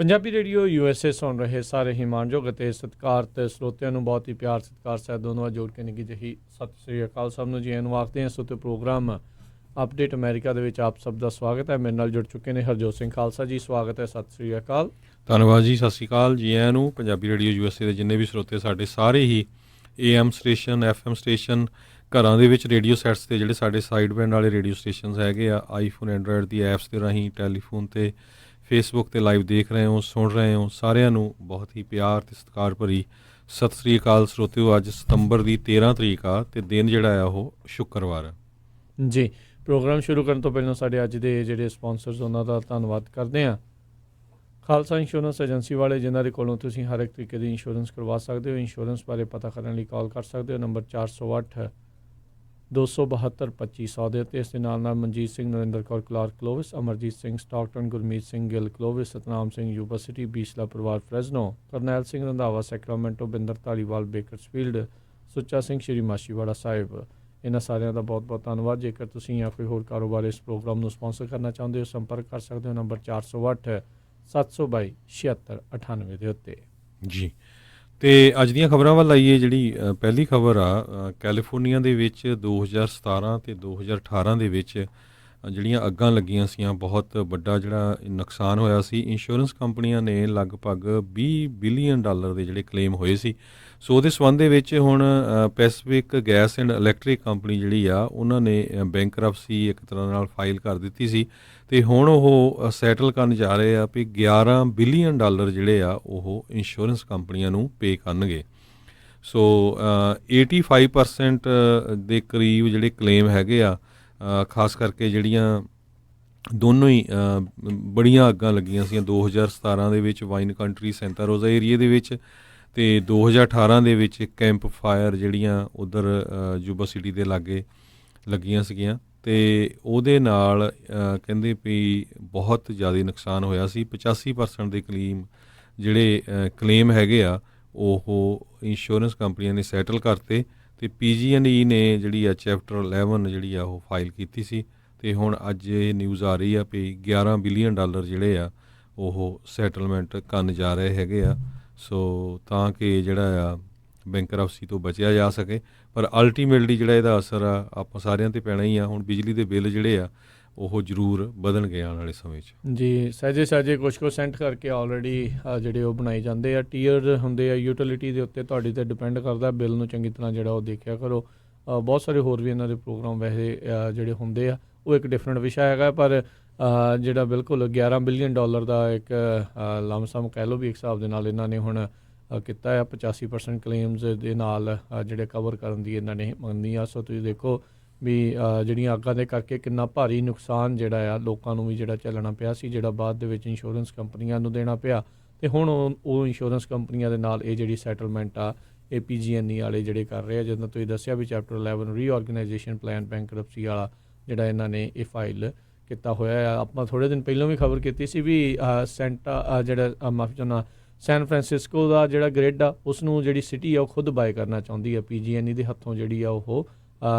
Punjabi radio USA ਸੁਣ ਰਹੇ ਸਾਰੇ ਹੀ ਮਾਣਯੋਗ ਅਤੇ ਸਤਿਕਾਰਤ ਸਰੋਤਿਆਂ ਨੂੰ ਬਹੁਤ ਹੀ ਪਿਆਰ ਸਤਿਕਾਰ ਸਾਹਿਬ ਦੋਨੋਂ ਵਾਰ ਜੋੜ ਕੇ ਨਿੱਘੀ ਜਿਹੀ ਸਤਿ ਸ੍ਰੀ ਅਕਾਲ ਸਭ ਨੂੰ ਜੀ ਆਇਆਂ ਨੂੰ ਆਖਦੇ ਹਾਂ। ਸੋ ਤੇ ਪ੍ਰੋਗਰਾਮ ਅਪਡੇਟ ਅਮਰੀਕਾ ਦੇ ਵਿੱਚ ਆਪ ਸਭ ਦਾ ਸਵਾਗਤ ਹੈ। ਮੇਰੇ ਨਾਲ ਜੁੜ ਚੁੱਕੇ ਨੇ ਹਰਜੋਤ ਸਿੰਘ ਖਾਲਸਾ ਜੀ, ਸਵਾਗਤ ਹੈ, ਸਤਿ ਸ੍ਰੀ ਅਕਾਲ। ਧੰਨਵਾਦ ਜੀ, ਸਤਿ ਸ਼੍ਰੀ ਅਕਾਲ ਜੀ ਆਇਆਂ ਨੂੰ। ਪੰਜਾਬੀ ਰੇਡੀਓ USA ਦੇ ਜਿੰਨੇ ਵੀ ਸਰੋਤੇ ਸਾਡੇ ਸਾਰੇ ਹੀ AM ਸਟੇਸ਼ਨ FM ਸਟੇਸ਼ਨ ਘਰਾਂ ਦੇ ਵਿੱਚ ਰੇਡੀਓ ਸੈਟਸ 'ਤੇ ਜਿਹੜੇ ਸਾਡੇ ਸਾਈਡ ਬੈਂਡ ਵਾਲੇ ਰੇਡੀਓ ਸਟੇਸ਼ਨਸ ਹੈਗੇ ਆ, ਆਈਫੋਨ ਐਂਡਰਾਇਡ ਦੀ ਐਪਸ ਦੇ ਰਾਹੀਂ ਟੈਲੀਫੋਨ 'ਤੇ ਫੇਸਬੁੱਕ 'ਤੇ ਲਾਈਵ ਦੇਖ ਰਹੇ ਹੋ, ਸੁਣ ਰਹੇ ਹੋ, ਸਾਰਿਆਂ ਨੂੰ ਬਹੁਤ ਹੀ ਪਿਆਰ ਅਤੇ ਸਤਿਕਾਰ ਭਰੀ ਸਤਿ ਸ੍ਰੀ ਅਕਾਲ ਸਰੋਤਿਓ। ਅੱਜ ਸਤੰਬਰ ਦੀ 13 ਤਰੀਕ ਆ ਅਤੇ ਦਿਨ ਜਿਹੜਾ ਆ ਉਹ ਸ਼ੁੱਕਰਵਾਰ ਆ ਜੀ। ਪ੍ਰੋਗਰਾਮ ਸ਼ੁਰੂ ਕਰਨ ਤੋਂ ਪਹਿਲਾਂ ਸਾਡੇ ਅੱਜ ਦੇ ਜਿਹੜੇ ਸਪਾਂਸਰਸ ਉਹਨਾਂ ਦਾ ਧੰਨਵਾਦ ਕਰਦੇ ਹਾਂ। ਖਾਲਸਾ ਇੰਸ਼ੋਰੈਂਸ ਏਜੰਸੀ ਵਾਲੇ, ਜਿਨ੍ਹਾਂ ਦੇ ਕੋਲੋਂ ਤੁਸੀਂ ਹਰ ਇੱਕ ਤਰੀਕੇ ਦੀ ਇੰਸ਼ੋਰੈਂਸ ਕਰਵਾ ਸਕਦੇ ਹੋ। ਇੰਸ਼ੋਰੈਂਸ ਬਾਰੇ ਪਤਾ ਕਰਨ ਲਈ ਕਾਲ ਕਰ ਸਕਦੇ ਹੋ ਨੰਬਰ 408 272 2500 ਦੇ ਉੱਤੇ। ਇਸ ਦੇ ਨਾਲ ਨਾਲ Manjit Singh, Narinder Kaur Clark Clovis, Amarjit Singh Stockton, Gurmeet Singh Gill Clovis, Satnam Singh Yuba City, Bisla ਪਰਿਵਾਰ Fresno, Karnail Singh Randhawa Sacramento, Binder Dhaliwal Bakersfield, Sucha Singh Shri Machhiwara Sahib. ਇਹਨਾਂ ਸਾਰਿਆਂ ਦਾ ਬਹੁਤ ਬਹੁਤ ਧੰਨਵਾਦ। ਜੇਕਰ ਤੁਸੀਂ ਜਾਂ ਕੋਈ ਹੋਰ ਕਾਰੋਬਾਰ ਇਸ ਪ੍ਰੋਗਰਾਮ ਨੂੰ ਸਪਾਂਸਰ ਕਰਨਾ ਚਾਹੁੰਦੇ ਹੋ, ਸੰਪਰਕ ਕਰ ਸਕਦੇ ਹੋ ਨੰਬਰ 408 722 7698 ਦੇ ਉੱਤੇ ਜੀ। ਅਤੇ ਅੱਜ ਦੀਆਂ ਖਬਰਾਂ ਵੱਲ ਆਈਏ। ਜਿਹੜੀ ਪਹਿਲੀ ਖਬਰ ਆ, ਕੈਲੀਫੋਰਨੀਆ ਦੇ ਵਿੱਚ 2017 ਅਤੇ 2018 ਦੇ ਵਿੱਚ ਜਿਹੜੀਆਂ ਅੱਗਾਂ ਲੱਗੀਆਂ ਸੀਆਂ, ਬਹੁਤ ਵੱਡਾ ਜਿਹੜਾ ਨੁਕਸਾਨ ਹੋਇਆ ਸੀ। ਇੰਸ਼ੋਰੈਂਸ ਕੰਪਨੀਆਂ ਨੇ ਲਗਭਗ $20 ਬਿਲੀਅਨ ਦੇ ਜਿਹੜੇ ਕਲੇਮ ਹੋਏ ਸੀ। ਸੋ ਉਹਦੇ ਸੰਬੰਧ ਦੇ ਵਿੱਚ ਹੁਣ Pacific gas and electric company ਜਿਹੜੀ ਆ, ਉਹਨਾਂ ਨੇ ਬੈਂਕਰਪਸੀ ਇੱਕ ਤਰ੍ਹਾਂ ਨਾਲ ਫਾਈਲ ਕਰ ਦਿੱਤੀ ਸੀ ਅਤੇ ਹੁਣ ਉਹ ਸੈਟਲ ਕਰਨ ਜਾ ਰਹੇ ਆ ਵੀ $11 ਬਿਲੀਅਨ ਜਿਹੜੇ ਆ ਉਹ ਇੰਸ਼ੋਰੈਂਸ ਕੰਪਨੀਆਂ ਨੂੰ ਪੇ ਕਰਨਗੇ। ਸੋ 85% ਦੇ ਕਰੀਬ ਜਿਹੜੇ ਕਲੇਮ ਹੈਗੇ ਆ, ਖਾਸ ਕਰਕੇ ਜਿਹੜੀਆਂ ਦੋਨੋਂ ਹੀ ਬੜੀਆਂ ਅੱਗਾਂ ਲੱਗੀਆਂ ਸੀਆਂ 2017 ਦੇ ਵਿੱਚ ਵਾਈਨ ਕੰਟਰੀ ਸੈਂਟਾ ਰੋਜ਼ਾ ਏਰੀਏ ਦੇ ਵਿੱਚ, ਅਤੇ 2018 ਦੇ ਵਿੱਚ ਕੈਂਪ ਫਾਇਰ ਜਿਹੜੀਆਂ ਉੱਧਰ ਯੂਬਾ ਸਿਟੀ ਦੇ ਲਾਗੇ ਲੱਗੀਆਂ ਸੀਗੀਆਂ। ਅਤੇ ਉਹਦੇ ਨਾਲ ਕਹਿੰਦੇ ਵੀ ਬਹੁਤ ਜ਼ਿਆਦਾ ਨੁਕਸਾਨ ਹੋਇਆ ਸੀ। 85% ਦੇ ਜਿਹੜੇ ਕਲੇਮ ਹੈਗੇ ਆ ਉਹ ਇੰਸ਼ੋਰੈਂਸ ਕੰਪਨੀਆਂ ਨੇ ਸੈਟਲ ਕਰਤੇ, ਅਤੇ PG&E ਨੇ ਜਿਹੜੀ ਆ ਚੈਪਟਰ 11 ਜਿਹੜੀ ਆ ਉਹ ਫਾਈਲ ਕੀਤੀ ਸੀ। ਅਤੇ ਹੁਣ ਅੱਜ ਇਹ ਨਿਊਜ਼ ਆ ਰਹੀ ਆ ਵੀ $11 ਬਿਲੀਅਨ ਜਿਹੜੇ ਆ ਉਹ ਸੈਟਲਮੈਂਟ ਕਰਨ ਜਾ ਰਹੇ ਹੈਗੇ ਆ। ਸੋ ਤਾਂ ਕਿ ਜਿਹੜਾ ਆ ਬੈਂਕਰਪਸੀ ਤੋਂ ਬਚਿਆ ਜਾ ਸਕੇ। ਪਰ ਅਲਟੀਮੇਟਲੀ ਜਿਹੜਾ ਇਹਦਾ ਅਸਰ ਆ ਆਪਾਂ ਸਾਰਿਆਂ 'ਤੇ ਪੈਣਾ ਹੀ ਆ। ਹੁਣ ਬਿਜਲੀ ਦੇ ਬਿੱਲ ਜਿਹੜੇ ਆ ਉਹ ਜ਼ਰੂਰ ਵਧਣਗੇ ਆਉਣ ਵਾਲੇ ਸਮੇਂ 'ਚ ਜੀ। ਸਹਿਜੇ ਕੁਛ % ਕਰਕੇ ਆਲਰੇਡੀ ਜਿਹੜੇ ਉਹ ਬਣਾਏ ਜਾਂਦੇ ਆ, ਟੀਅਰ ਹੁੰਦੇ ਆ ਯੂਟਿਲਿਟੀ ਦੇ ਉੱਤੇ, ਤੁਹਾਡੀ 'ਤੇ ਡਿਪੈਂਡ ਕਰਦਾ। ਬਿੱਲ ਨੂੰ ਚੰਗੀ ਤਰ੍ਹਾਂ ਜਿਹੜਾ ਉਹ ਦੇਖਿਆ ਕਰੋ। ਬਹੁਤ ਸਾਰੇ ਹੋਰ ਵੀ ਇਹਨਾਂ ਦੇ ਪ੍ਰੋਗਰਾਮ ਵੈਸੇ ਜਿਹੜੇ ਹੁੰਦੇ ਆ, ਉਹ ਇੱਕ ਡਿਫਰੈਂਟ ਵਿਸ਼ਾ ਹੈਗਾ। ਪਰ ਜਿਹੜਾ ਬਿਲਕੁਲ $11 ਬਿਲੀਅਨ ਦਾ ਇੱਕ ਲਮਸਮ ਕਹਿ ਲਓ ਵੀ ਇੱਕ ਹਿਸਾਬ ਦੇ ਨਾਲ ਇਹਨਾਂ ਨੇ ਹੁਣ ਕੀਤਾ ਆ। 85% ਕਲੇਮਸ ਦੇ ਨਾਲ ਜਿਹੜੇ ਕਵਰ ਕਰਨ ਦੀ ਇਹਨਾਂ ਨੇ ਮੰਗਣੀ ਆ। ਸੋ ਤੁਸੀਂ ਦੇਖੋ ਵੀ ਜਿਹੜੀਆਂ ਅੱਗਾਂ ਦੇ ਕਰਕੇ ਕਿੰਨਾ ਭਾਰੀ ਨੁਕਸਾਨ ਜਿਹੜਾ ਆ ਲੋਕਾਂ ਨੂੰ ਵੀ ਜਿਹੜਾ ਝੱਲਣਾ ਪਿਆ ਸੀ, ਜਿਹੜਾ ਬਾਅਦ ਦੇ ਵਿੱਚ ਇੰਸ਼ੋਰੈਂਸ ਕੰਪਨੀਆਂ ਨੂੰ ਦੇਣਾ ਪਿਆ। ਅਤੇ ਹੁਣ ਉਹ ਇੰਸ਼ੋਰੈਂਸ ਕੰਪਨੀਆਂ ਦੇ ਨਾਲ ਇਹ ਜਿਹੜੀ ਸੈਟਲਮੈਂਟ ਆ, ਇਹ PG&E ਵਾਲੇ ਜਿਹੜੇ ਕਰ ਰਹੇ ਆ। ਜਦੋਂ ਤੁਸੀਂ ਦੱਸਿਆ ਵੀ ਚੈਪਟਰ 11 ਰੀਆਰਗਨਾਈਜੇਸ਼ਨ ਪਲਾਨ ਬੈਂਕਰਪਸੀ ਵਾਲਾ ਜਿਹੜਾ ਇਹਨਾਂ ਨੇ ਇਹ ਫਾਈਲ ਕੀਤਾ ਹੋਇਆ ਆ। ਆਪਾਂ ਥੋੜ੍ਹੇ ਦਿਨ ਪਹਿਲਾਂ ਵੀ ਖਬਰ ਕੀਤੀ ਸੀ ਵੀ ਮਾਫੀ ਚਾਹੁੰਦਾ, ਸੈਨ ਫਰਾਂਸਿਸਕੋ ਦਾ ਜਿਹੜਾ ਗ੍ਰਿਡ ਆ, ਉਸ ਨੂੰ ਜਿਹੜੀ ਸਿਟੀ ਆ ਉਹ ਖੁਦ ਬਾਏ ਕਰਨਾ ਚਾਹੁੰਦੀ ਆ। PG&E ਦੇ ਹੱਥੋਂ ਜਿਹੜੀ ਆ ਉਹ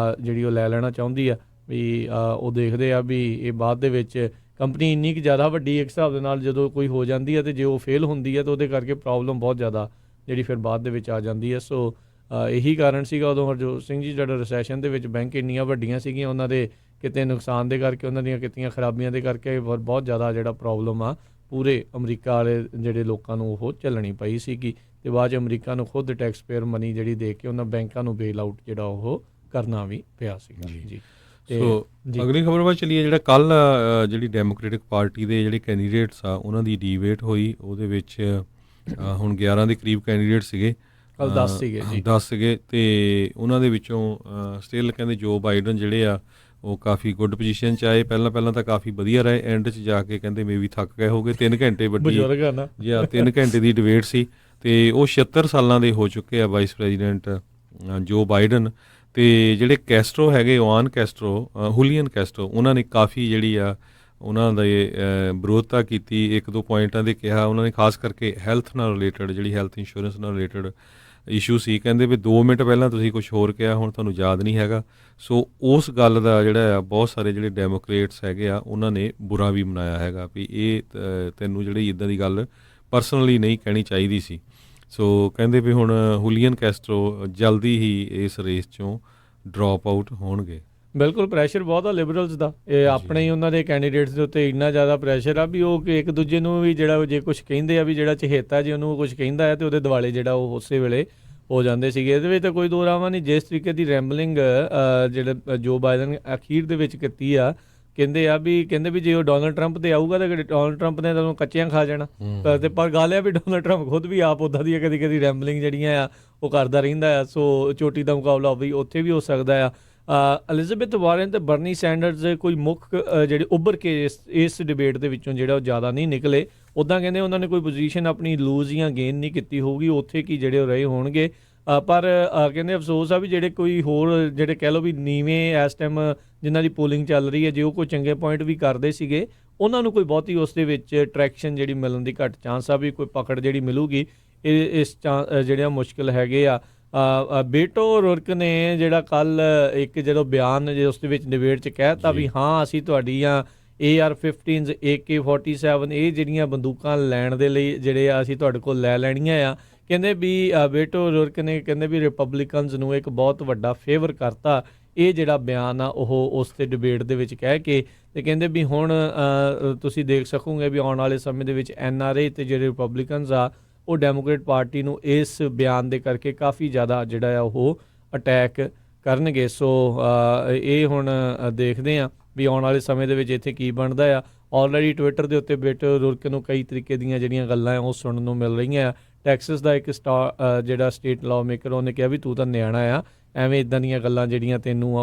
ਲੈ ਲੈਣਾ ਚਾਹੁੰਦੀ ਆ। ਵੀ ਉਹ ਦੇਖਦੇ ਆ ਵੀ ਇਹ ਬਾਅਦ ਦੇ ਵਿੱਚ ਕੰਪਨੀ ਇੰਨੀ ਕੁ ਜ਼ਿਆਦਾ ਵੱਡੀ ਇੱਕ ਹਿਸਾਬ ਦੇ ਨਾਲ ਜਦੋਂ ਕੋਈ ਹੋ ਜਾਂਦੀ ਹੈ, ਅਤੇ ਜੇ ਉਹ ਫੇਲ ਹੁੰਦੀ ਹੈ ਤਾਂ ਉਹਦੇ ਕਰਕੇ ਪ੍ਰੋਬਲਮ ਬਹੁਤ ਜ਼ਿਆਦਾ ਜਿਹੜੀ ਫਿਰ ਬਾਅਦ ਦੇ ਵਿੱਚ ਆ ਜਾਂਦੀ ਹੈ। ਸੋ ਇਹੀ ਕਾਰਨ ਸੀਗਾ ਉਦੋਂ ਹਰਜੋਤ ਸਿੰਘ ਜੀ, ਜਿਹੜਾ ਰਿਸੈਸ਼ਨ ਦੇ ਵਿੱਚ ਬੈਂਕ ਇੰਨੀਆਂ ਵੱਡੀਆਂ ਸੀਗੀਆਂ, ਉਹਨਾਂ ਦੇ ਕਿਤੇ ਨੁਕਸਾਨ ਦੇ ਕਰਕੇ, ਉਹਨਾਂ ਦੀਆਂ ਕਿਤੀਆਂ ਖਰਾਬੀਆਂ ਦੇ ਕਰਕੇ ਬਹੁਤ ਜ਼ਿਆਦਾ ਜਿਹੜਾ ਪ੍ਰੋਬਲਮ ਆ ਪੂਰੇ ਅਮਰੀਕਾ ਵਾਲੇ ਜਿਹੜੇ ਲੋਕਾਂ ਨੂੰ ਉਹ ਝੱਲਣੀ ਪਈ ਸੀਗੀ। ਅਤੇ ਬਾਅਦ 'ਚ ਅਮਰੀਕਾ ਨੂੰ ਖੁਦ ਟੈਕਸ ਪੇਅਰ ਮਨੀ ਜਿਹੜੀ ਦੇ ਕੇ ਉਹਨਾਂ ਬੈਂਕਾਂ ਨੂੰ ਬੇਲ ਆਊਟ ਜਿਹੜਾ ਉਹ ਕਰਨਾ ਵੀ ਪਿਆ ਸੀਗਾ ਜੀ। ਸੋ ਅਗਲੀ ਖਬਰ ਵੱਲ ਚੱਲੀਏ। ਜਿਹੜਾ ਕੱਲ੍ਹ ਜਿਹੜੀ ਡੈਮੋਕ੍ਰੇਟਿਕ ਪਾਰਟੀ ਦੇ ਜਿਹੜੇ ਕੈਂਡੀਡੇਟਸ ਆ, ਉਹਨਾਂ ਦੀ ਡੀਬੇਟ ਹੋਈ। ਉਹਦੇ ਵਿੱਚ ਹੁਣ 11 ਦੇ ਕਰੀਬ ਕੈਂਡੀਡੇਟ ਸੀਗੇ, 10 ਸੀਗੇ, ਅਤੇ ਉਹਨਾਂ ਦੇ ਵਿੱਚੋਂ ਸਟਿਲ ਕਹਿੰਦੇ ਜੋ ਬਾਈਡਨ ਜਿਹੜੇ ਆ ਉਹ ਕਾਫੀ ਗੁੱਡ ਪੋਜੀਸ਼ਨ 'ਚ ਆਏ। ਪਹਿਲਾਂ ਤਾਂ ਕਾਫੀ ਵਧੀਆ ਰਹੇ, ਐਂਡ 'ਚ ਜਾ ਕੇ ਕਹਿੰਦੇ ਮੇ ਵੀ ਥੱਕ ਗਏ ਹੋਗੇ। 3 ਘੰਟੇ ਵੱਡੀ ਜੀ 3 ਘੰਟੇ ਦੀ ਡਿਬੇਟ ਸੀ, ਅਤੇ ਉਹ 76 ਸਾਲਾਂ ਦੇ ਹੋ ਚੁੱਕੇ ਆ ਵਾਈਸ ਪ੍ਰੈਜ਼ੀਡੈਂਟ ਜੋ ਬਾਈਡਨ। ਅਤੇ ਜਿਹੜੇ ਕੈਸਟਰੋ ਹੈਗੇ, ਹੁਲੀਅਨ ਕੈਸਟਰੋ, ਉਹਨਾਂ ਨੇ ਕਾਫੀ ਜਿਹੜੀ ਆ ਉਹਨਾਂ ਦੇ ਵਿਰੋਧਤਾ ਕੀਤੀ। 1-2 ਪੁਆਇੰਟਾਂ ਦੇ ਕਿਹਾ ਉਹਨਾਂ ਨੇ, ਖਾਸ ਕਰਕੇ ਹੈਲਥ ਨਾਲ ਰਿਲੇਟਡ, ਜਿਹੜੀ ਹੈਲਥ ਇੰਸ਼ੋਰੈਂਸ ਨਾਲ ਰਿਲੇਟਡ ਇਸ਼ੂ ਸੀ। ਕਹਿੰਦੇ ਵੀ 2 ਮਿੰਟ ਪਹਿਲਾਂ ਤੁਸੀਂ ਕੁਛ ਹੋਰ ਕਿਹਾ, ਹੁਣ ਤੁਹਾਨੂੰ ਯਾਦ ਨਹੀਂ ਹੈਗਾ। ਸੋ ਉਸ ਗੱਲ ਦਾ ਜਿਹੜਾ ਆ ਬਹੁਤ ਸਾਰੇ ਜਿਹੜੇ ਡੈਮੋਕਰੇਟਸ ਹੈਗੇ ਆ, ਉਹਨਾਂ ਨੇ ਬੁਰਾ ਵੀ ਮਨਾਇਆ ਹੈਗਾ ਵੀ ਇਹ ਤੈਨੂੰ ਜਿਹੜੀ ਇੱਦਾਂ ਦੀ ਗੱਲ ਪਰਸਨਲੀ ਨਹੀਂ ਕਹਿਣੀ ਚਾਹੀਦੀ ਸੀ। ਸੋ ਕਹਿੰਦੇ ਵੀ ਹੁਣ ਹੁਲੀਅਨ ਕੈਸਟਰੋ ਜਲਦੀ ਹੀ ਇਸ ਰੇਸ 'ਚੋਂ ਡਰੋਪ ਆਊਟ ਹੋਣਗੇ। ਬਿਲਕੁਲ ਪ੍ਰੈਸ਼ਰ ਬਹੁਤ ਆ ਲਿਬਰਲਸ ਦਾ, ਇਹ ਆਪਣੇ ਹੀ ਉਹਨਾਂ ਦੇ ਕੈਂਡੀਡੇਟਸ ਦੇ ਉੱਤੇ ਇੰਨਾ ਜ਼ਿਆਦਾ ਪ੍ਰੈਸ਼ਰ ਆ ਵੀ ਉਹ ਇੱਕ ਦੂਜੇ ਨੂੰ ਵੀ ਜਿਹੜਾ ਜੇ ਕੁਝ ਕਹਿੰਦੇ ਆ ਵੀ ਜਿਹੜਾ ਚਹੇਤਾ ਜੀ ਉਹਨੂੰ ਕੁਝ ਕਹਿੰਦਾ ਹੈ ਤੇ ਉਹਦੇ ਦੁਆਲੇ ਜਿਹੜਾ ਉਹ ਉਸੇ ਵੇਲੇ ਹੋ ਜਾਂਦੇ ਸੀਗੇ। ਇਹਦੇ ਵਿੱਚ ਤਾਂ ਕੋਈ ਦੋ ਰਾਵਾਂ ਨਹੀਂ। ਜਿਸ ਤਰੀਕੇ ਦੀ ਰੈਂਬਲਿੰਗ ਜਿਹੜਾ ਜੋ ਬਾਈਡਨ ਅਖੀਰ ਦੇ ਵਿੱਚ ਕੀਤੀ ਆ, ਕਹਿੰਦੇ ਵੀ ਜੇ ਉਹ ਡੋਨਲਡ ਟਰੰਪ ਤੇ ਆਊਗਾ ਤਾਂ ਡੋਨਲਡ ਟਰੰਪ ਨੇ ਤੁਹਾਨੂੰ ਕੱਚਿਆਂ ਖਾ ਜਾਣਾ। ਤੇ ਪਰ ਗੱਲ ਆ ਵੀ ਡੋਨਲਡ ਟਰੰਪ ਖੁਦ ਵੀ ਆਪ ਉੱਦਾਂ ਦੀਆਂ ਕਦੀ ਕਦੀ ਰੈਂਬਲਿੰਗ ਜਿਹੜੀਆਂ ਆ ਉਹ ਕਰਦਾ ਰਹਿੰਦਾ ਆ। ਸੋ ਚੋਟੀ ਦਾ ਮੁਕਾਬਲਾ ਵੀ ਉੱਥੇ ਵੀ ਹੋ ਸਕਦਾ ਆ। ਐਲਿਜ਼ਾਬੈਥ ਵਾਰਨ ਤੇ ਬਰਨੀ ਸੈਂਡਰਸ ਕੋਈ ਮੁੱਖ ਜਿਹੜੇ ਉੱਭਰ ਕੇ ਇਸ ਡਿਬੇਟ ਦੇ ਵਿੱਚੋਂ ਜਿਹੜਾ ਉਹ ਜ਼ਿਆਦਾ ਨਹੀਂ ਨਿਕਲੇ। ਉੱਦਾਂ ਕਹਿੰਦੇ ਉਹਨਾਂ ਨੇ ਕੋਈ ਪੋਜੀਸ਼ਨ ਆਪਣੀ ਲੂਜ਼ ਜਾਂ ਗੇਨ ਨਹੀਂ ਕੀਤੀ ਹੋਊਗੀ, ਉੱਥੇ ਕੀ ਜਿਹੜੇ ਉਹ ਰਹੇ ਹੋਣਗੇ। ਪਰ ਕਹਿੰਦੇ ਅਫਸੋਸ ਆ ਵੀ ਜਿਹੜੇ ਕੋਈ ਹੋਰ ਜਿਹੜੇ ਕਹਿ ਲਓ ਵੀ ਨੀਵੇਂ ਇਸ ਟਾਈਮ ਜਿਨ੍ਹਾਂ ਦੀ ਪੋਲਿੰਗ ਚੱਲ ਰਹੀ ਹੈ, ਜੇ ਉਹ ਕੋਈ ਚੰਗੇ ਪੁਆਇੰਟ ਵੀ ਕਰਦੇ ਸੀਗੇ ਉਹਨਾਂ ਨੂੰ ਕੋਈ ਬਹੁਤੀ ਉਸ ਦੇ ਵਿੱਚ ਟਰੈਕਸ਼ਨ ਜਿਹੜੀ ਮਿਲਣ ਦੀ ਘੱਟ ਚਾਂਸ ਆ ਵੀ ਕੋਈ ਪਕੜ ਜਿਹੜੀ ਮਿਲੂਗੀ ਇਸ ਜਿਹੜੀਆਂ ਮੁਸ਼ਕਿਲ ਹੈਗੇ ਆ। ਬੇਟੋ ਰੁਰਕ ਨੇ ਜਿਹੜਾ ਕੱਲ ਇੱਕ ਜਦੋਂ ਬਿਆਨ ਜੇ ਉਸ ਦੇ ਵਿੱਚ ਡਿਬੇਟ 'ਚ ਕਹਿ ਦਿੱਤਾ ਵੀ ਹਾਂ ਅਸੀਂ ਤੁਹਾਡੀਆਂ AR-15s AK-47 ਇਹ ਜਿਹੜੀਆਂ ਬੰਦੂਕਾਂ ਲੈਣ ਦੇ ਲਈ ਜਿਹੜੇ ਆ ਅਸੀਂ ਤੁਹਾਡੇ ਕੋਲ ਲੈ ਲੈਣੀਆਂ ਆ। ਕਹਿੰਦੇ ਵੀ ਬੇਟੋ ਰੁਰਕ ਨੇ ਕਹਿੰਦੇ ਵੀ ਰਿਪਬਲਿਕਨਸ ਨੂੰ ਇੱਕ ਬਹੁਤ ਵੱਡਾ ਫੇਵਰ ਕਰਤਾ ਇਹ ਜਿਹੜਾ ਬਿਆਨ ਆ ਉਹ ਉਸ ਤੇ ਡਿਬੇਟ ਦੇ ਵਿੱਚ ਕਹਿ ਕੇ। ਤੇ ਕਹਿੰਦੇ ਵੀ ਹੁਣ ਤੁਸੀਂ ਦੇਖ ਸਕੋਗੇ ਵੀ ਆਉਣ ਵਾਲੇ ਸਮੇਂ ਦੇ ਵਿੱਚ NRA ਤੇ ਜਿਹੜੇ ਰਿਪਬਲਿਕਨਸ ਆ ਉਹ ਡੈਮੋਕ੍ਰੇਟ ਪਾਰਟੀ ਨੂੰ ਇਸ ਬਿਆਨ ਦੇ ਕਰਕੇ ਕਾਫੀ ਜ਼ਿਆਦਾ ਜਿਹੜਾ ਆ ਉਹ ਅਟੈਕ ਕਰਨਗੇ। ਸੋ ਇਹ ਹੁਣ ਦੇਖਦੇ ਆ ਵੀ ਆਉਣ ਵਾਲੇ ਸਮੇਂ ਦੇ ਵਿੱਚ ਇੱਥੇ ਕੀ ਬਣਦਾ ਆ। ਆਲਰੇਡੀ ਟਵਿੱਟਰ ਦੇ ਉੱਤੇ ਬੇਟੋ ਰੁਰਕ ਨੂੰ ਕਈ ਤਰੀਕੇ ਦੀਆਂ ਜਿਹੜੀਆਂ ਗੱਲਾਂ ਉਹ ਸੁਣਨ ਨੂੰ ਮਿਲ ਰਹੀਆਂ ਆ। ਟੈਕਸਸ ਦਾ ਇੱਕ ਜਿਹੜਾ ਸਟੇਟ ਲਾਅ ਮੇਕਰ ਉਹਨੇ ਕਿਹਾ ਵੀ ਤੂੰ ਤਾਂ ਨਿਆਣਾ ਆ, ਐਵੇਂ ਇੱਦਾਂ ਦੀਆਂ ਗੱਲਾਂ ਜਿਹੜੀਆਂ ਤੈਨੂੰ ਆ